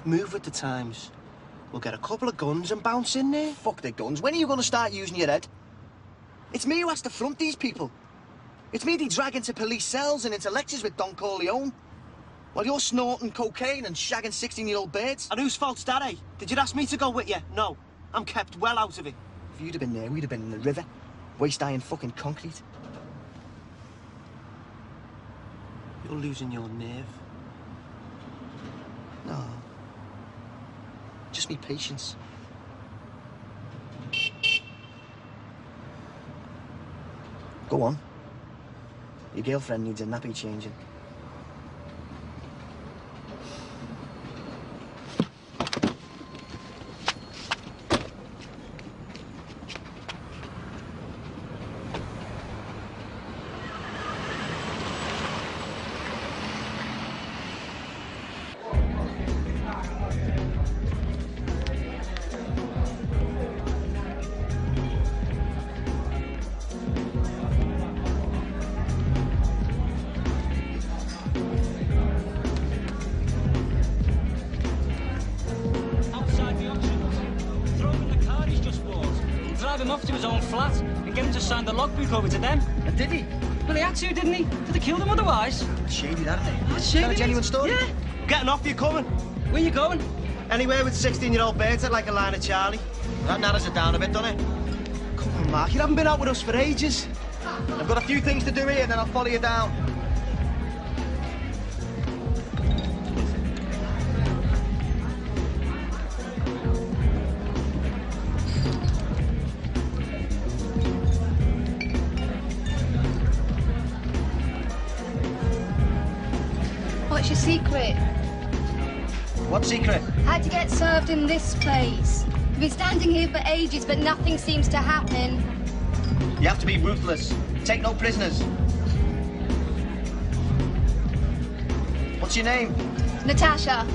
Move with the times. We'll get a couple of guns and bounce in there. Fuck the guns. When are you going to start using your head? It's me who has to front these people. It's me they drag into police cells and into lectures with Don Corleone. While you're snorting cocaine and shagging 16-year-old birds. And whose fault's that, eh? Did you ask me to go with you? No. I'm kept well out of it. If you'd have been there, we'd have been in the river. Waist-high in fucking concrete. You're losing your nerve. No. Just me patience. Go on. Your girlfriend needs a nappy changing. Signed the logbook over to them. And did he? Well, he had to, didn't he? Could have killed him otherwise. Shady, that, isn't it? That's Is shady. that a genuine story? Yeah. Getting off, you coming? Where you going? Anywhere with 16-year-old birds, I'd like a line of Charlie. That narrows it down a bit, doesn't it? Come on, Mark, you haven't been out with us for ages. I've got a few things to do here, then I'll follow you down. What's your secret? What secret? How'd you get served in this place? You've been standing here for ages, but nothing seems to happen. You have to be ruthless. Take no prisoners. What's your name? Natasha.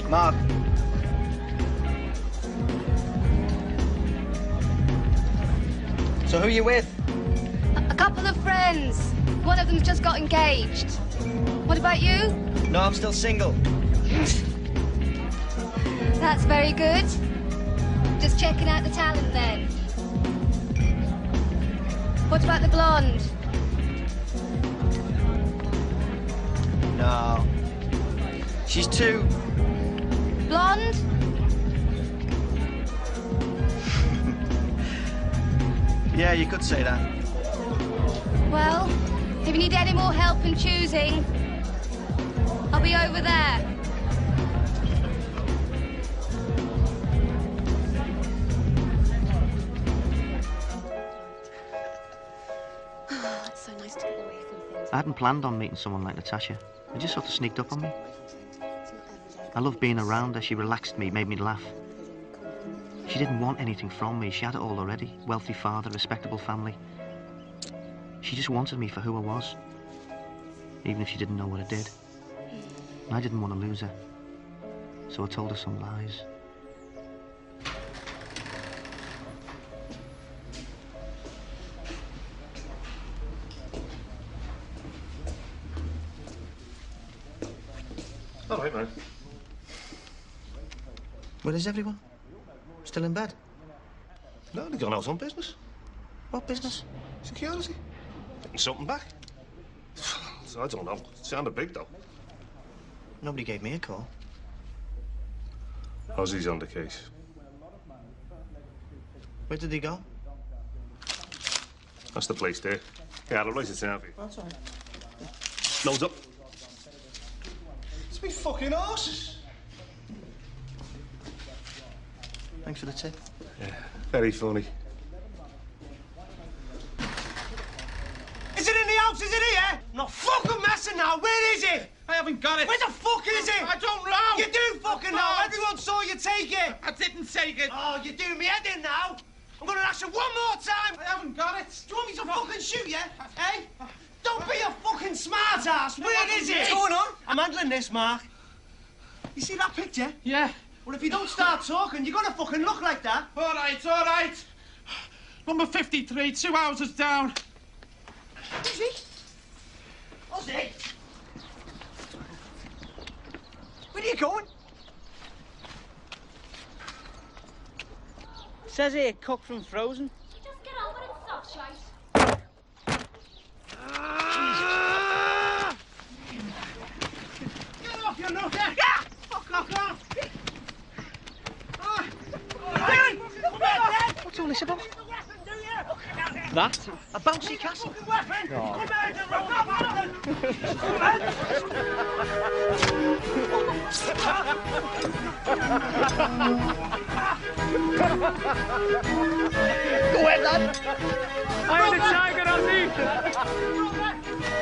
Mark. So who are you with? A couple of friends. One of them's just got engaged. What about you? No, I'm still single. That's very good. Just checking out the talent then. What about the blonde? No. She's too... Blonde? Yeah, you could say that. Well, if you need any more help in choosing, I'll be over there. I hadn't planned on meeting someone like Natasha. It just sort of sneaked up on me. I loved being around her. She relaxed me, made me laugh. She didn't want anything from me. She had it all already. Wealthy father, respectable family. She just wanted me for who I was, even if she didn't know what I did. And I didn't want to lose her, so I told her some lies. All right, man. Where is everyone? Still in bed? No, they've gone out on business. What business? Security. Getting something back. I don't know. It sounded big, though. Nobody gave me a call. Ozzy's on the case. Where did he go? That's the place there. Yeah, I'll write it down for you. That's all right. Loads up. It's me fucking horses. Thanks for the tip. Yeah, very funny. Is it in the house? Is it here? No fucking messing now. Where is it? I haven't got it. Where the fuck is it? I don't know. You do fucking know. Everyone saw you take it. I didn't take it. Oh, you're doing me head in now. I'm gonna ask you one more time. I haven't got it. Do you want me to fucking shoot you? Hey? Don't be a fucking smart ass. Where is it? What's going on? I'm handling this, Mark. You see that picture? Yeah. Well, if you don't start talking, you're gonna fucking look like that. All right, all right. Number 53, 2 houses down. Ozzy? Ozzy? Where are you going? Says here, cooked from frozen. Just get on with it, stop, shite. Get off, you nutter! Fuck off! What's all this about? That? A bouncy castle? Go ahead, lad. I'm the tiger, Ozzy.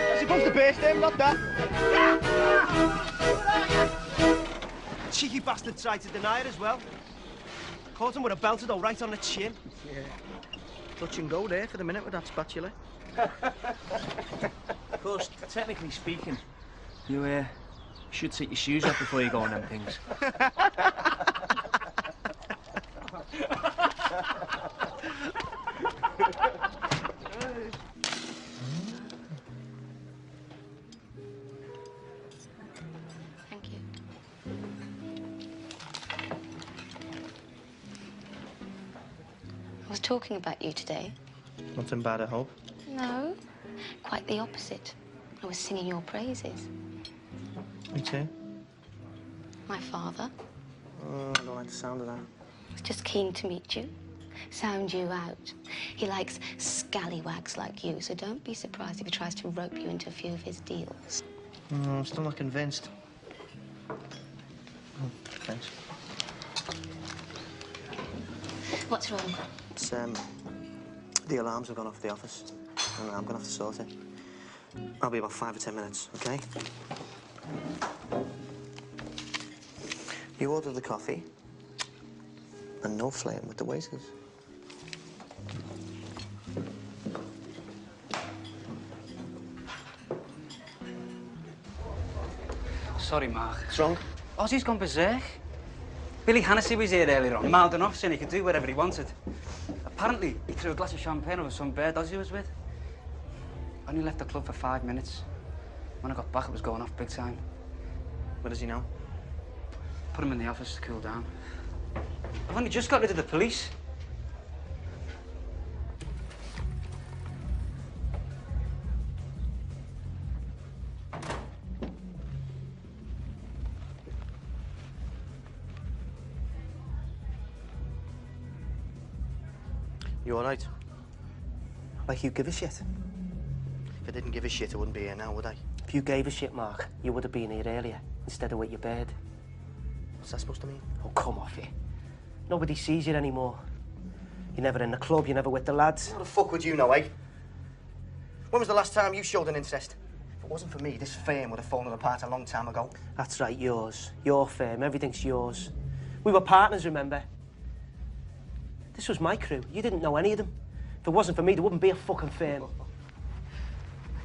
You're supposed to base them, not that. Cheeky bastard tried to deny it as well. Caught him with a belter though, right on the chin. Yeah. Touch and go there for the minute with that spatula. Of course, technically speaking, you should take your shoes off before you go on them things. Thank you. I was talking about you today. Nothing bad, I hope. No, quite the opposite. I was singing your praises. Me too. My father Oh, I don't like the sound of that. was just keen to meet you, sound you out. He likes scallywags like you, so don't be surprised if he tries to rope you into a few of his deals. I'm still not convinced. Oh, thanks. What's wrong? It's, the alarms have gone off the office, and I'm gonna have to sort it. I'll be about 5 or 10 minutes, okay? You order the coffee, and no flirting with the waiters. Sorry, Mark. What's wrong? Ozzy's gone berserk. Billy Hannessy was here earlier on, mouthing off, saying he could do whatever he wanted. Apparently, he threw a glass of champagne over some bird Ozzy was with. I only left the club for 5 minutes. When I got back, it was going off big time. Where is he now? Put him in the office to cool down. I've only just got rid of the police. You all right? Like you give a shit? If I didn't give a shit, I wouldn't be here now, would I? If you gave a shit, Mark, you would have been here earlier, instead of with your bird. What's that supposed to mean? Oh, come off it. Nobody sees you anymore. You're never in the club, you're never with the lads. How the fuck would you know, eh? When was the last time you showed an interest? wasn't for me, this firm would have fallen apart a long time ago. That's right, yours. Your firm, everything's yours. We were partners, remember? This was my crew. You didn't know any of them. If it wasn't for me, there wouldn't be a fucking firm.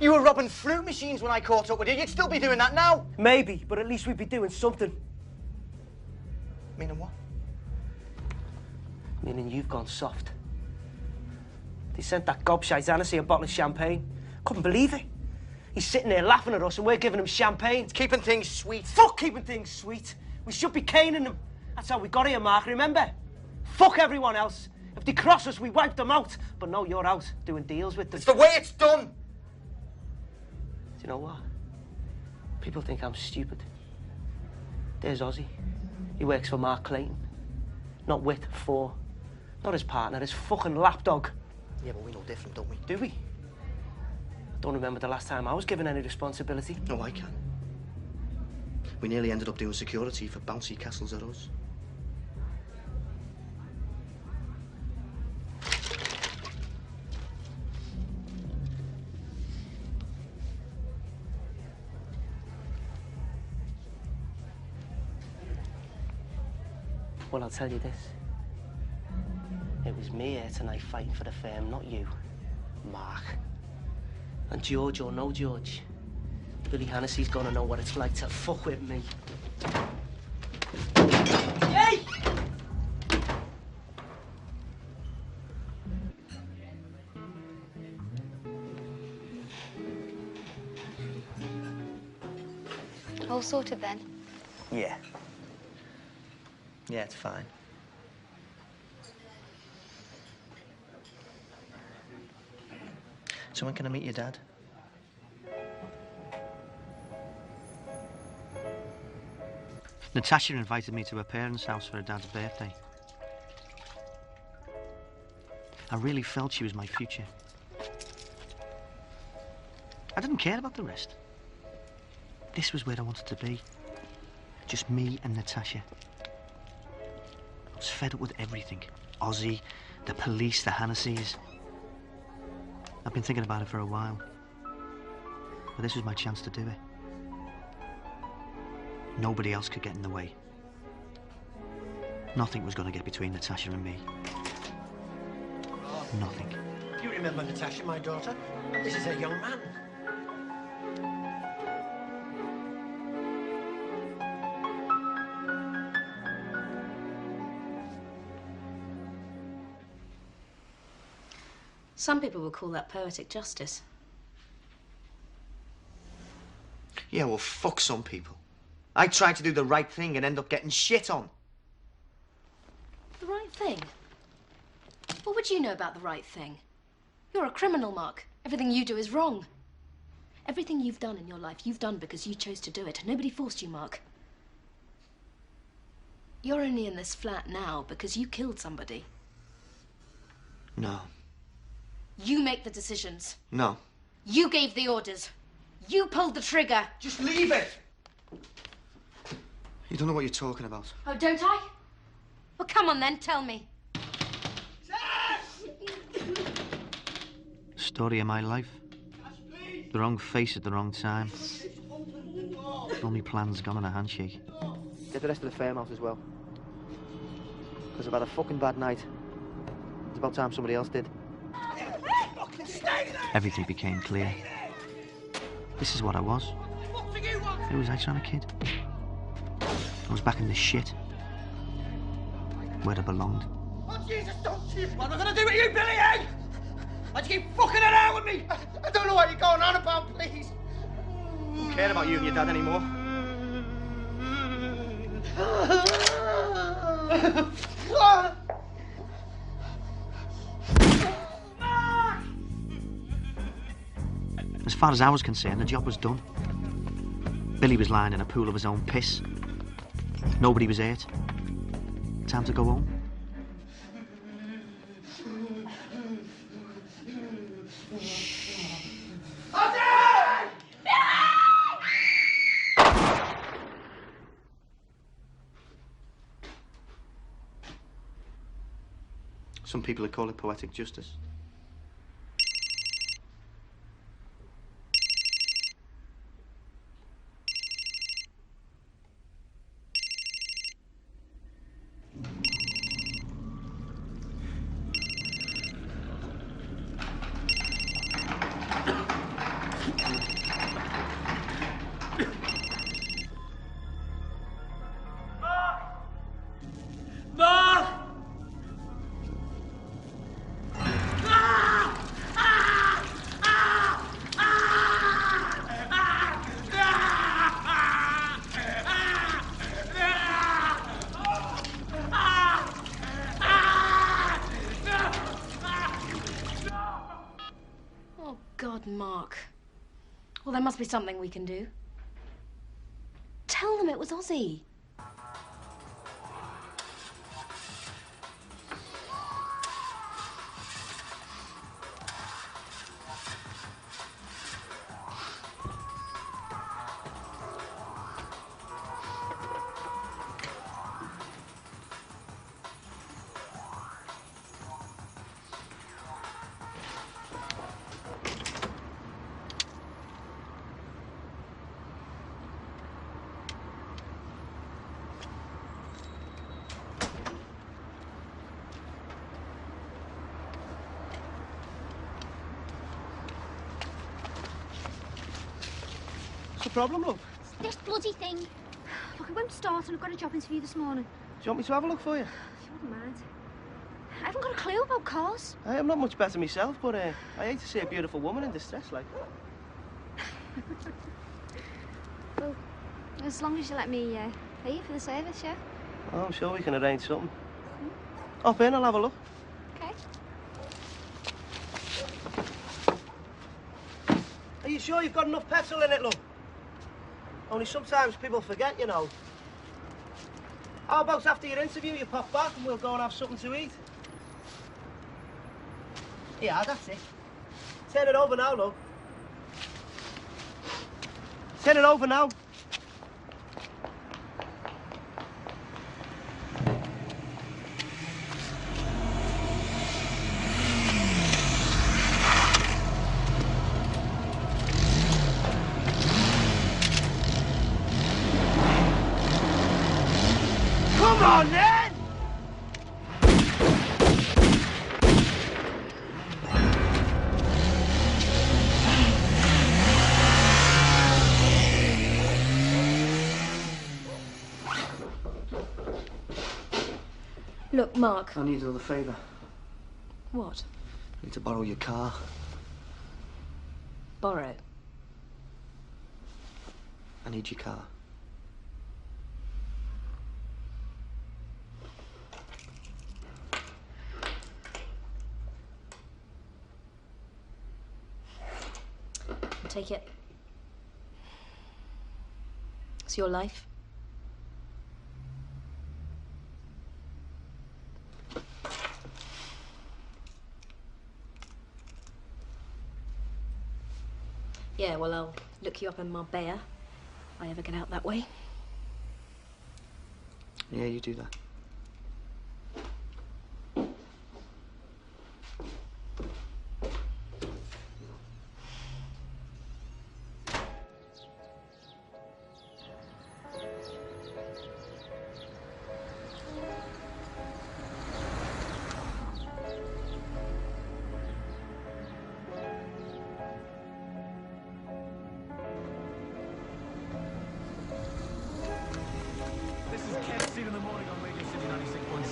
You were robbing fruit machines when I caught up with you. You'd still be doing that now. Maybe, but at least we'd be doing something. Meaning what? Meaning you've gone soft. They sent that gobshite Hennessy a bottle of champagne. Couldn't believe it. He's sitting there laughing at us and we're giving him champagne. It's keeping things sweet. Fuck keeping things sweet. We should be caning them. That's how we got here, Mark, remember? Fuck everyone else. If they cross us, we wipe them out. But no, you're out doing deals with them. It's the way it's done. Do you know what? People think I'm stupid. There's Ozzy. He works for Mark Clayton. Not with, for. Not his partner, his fucking lapdog. Yeah, but we know different, don't we? Do we? Don't remember the last time I was given any responsibility. No, I can. We nearly ended up doing security for bouncy castles at us. Well, I'll tell you this. It was me here tonight fighting for the firm, not you, Mark. And George or no George, Billy Hennessy's gonna know what it's like to fuck with me. Hey! All sorted then? Yeah. Yeah, it's fine. So when can I meet your dad? Natasha invited me to her parents' house for her dad's birthday. I really felt she was my future. I didn't care about the rest. This was where I wanted to be. Just me and Natasha. I was fed up with everything. Ozzy, the police, the Hennessy's. I've been thinking about it for a while. But this was my chance to do it. Nobody else could get in the way. Nothing was going to get between Natasha and me. Nothing. You remember Natasha, my daughter? This is a young man. Some people would call that poetic justice. Yeah, well, fuck some people. I tried to do the right thing and end up getting shit on. The right thing? What would you know about the right thing? You're a criminal, Mark. Everything you do is wrong. Everything you've done in your life, you've done because you chose to do it. Nobody forced you, Mark. You're only in this flat now because you killed somebody. No. You make the decisions. No. You gave the orders. You pulled the trigger. Just leave it! You don't know what you're talking about. Oh, don't I? Well, come on then, tell me. Story of my life. The wrong face at the wrong time. All my plans gone on a handshake. Get the rest of the firm out as well. Because I've had a fucking bad night. It's about time somebody else did. Everything became clear. This is what I was. Who was I trying to kid? I was back in this shit. Where I belonged. Oh, Jesus, don't you! What am I gonna do with you, Billy, eh? Why'd you keep fucking around with me? I don't know what you're going on about, please. I don't care about you and your dad anymore. As far as I was concerned, the job was done. Billy was lying in a pool of his own piss. Nobody was hurt. Time to go home. Some people would call it poetic justice. Well, there must be something we can do. Tell them it was Ozzy. What's the problem, love? This bloody thing. Look, it won't start and I've got a job interview this morning. Do you want me to have a look for you? If you wouldn't mind. I haven't got a clue about cars. I'm not much better myself, but I hate to see a beautiful woman in distress like that. Well, as long as you let me pay you for the service, yeah? Oh, I'm sure we can arrange something. Hop in, I'll have a look. Okay. Are you sure you've got enough petrol in it, love? Only sometimes people forget, you know. How about after your interview you pop back and we'll go and have something to eat? Yeah, that's it. Turn it over now, love. Turn it over now. Come on, then! Look, Mark. I need another favour. What? I need to borrow your car. Borrow? I need your car. Take it. It's your life. Yeah, well, I'll look you up in Marbella if I ever get out that way. Yeah, you do that. In the morning on Radio City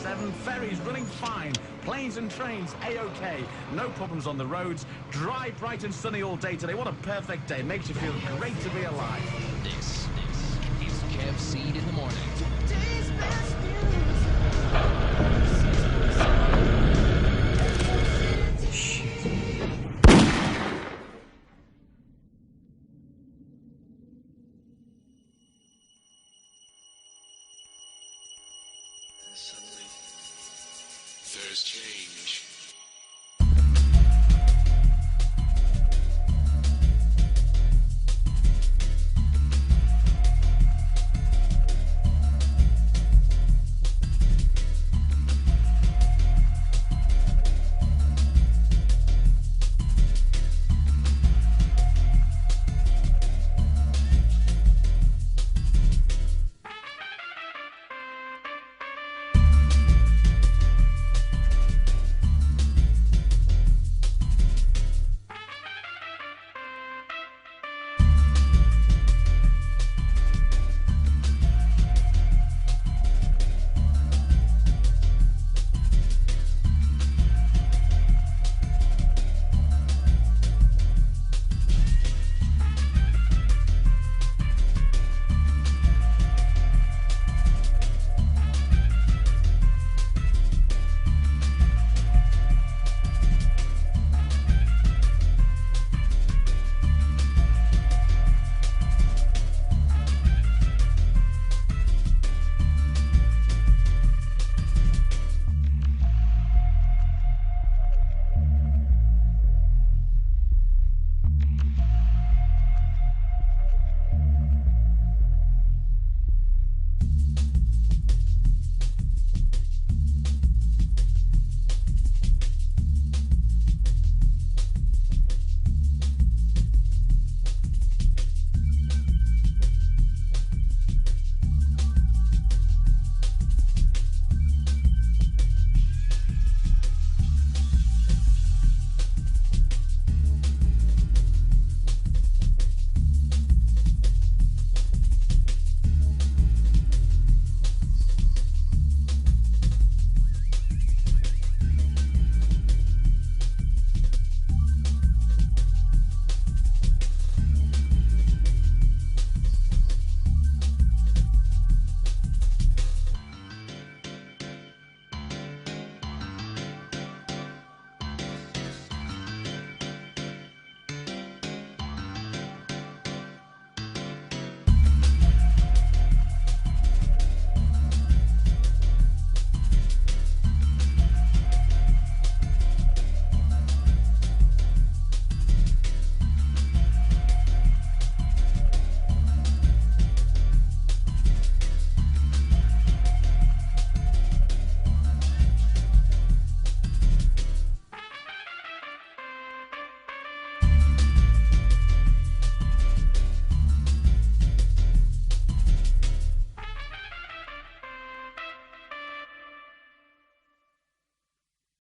96.7. Ferries running fine. Planes and trains A-OK. No problems on the roads. Dry, bright and sunny all day today. What a perfect day. Makes you feel great to be alive. This is Kev Seed in the morning. Today's best Suddenly, there's change.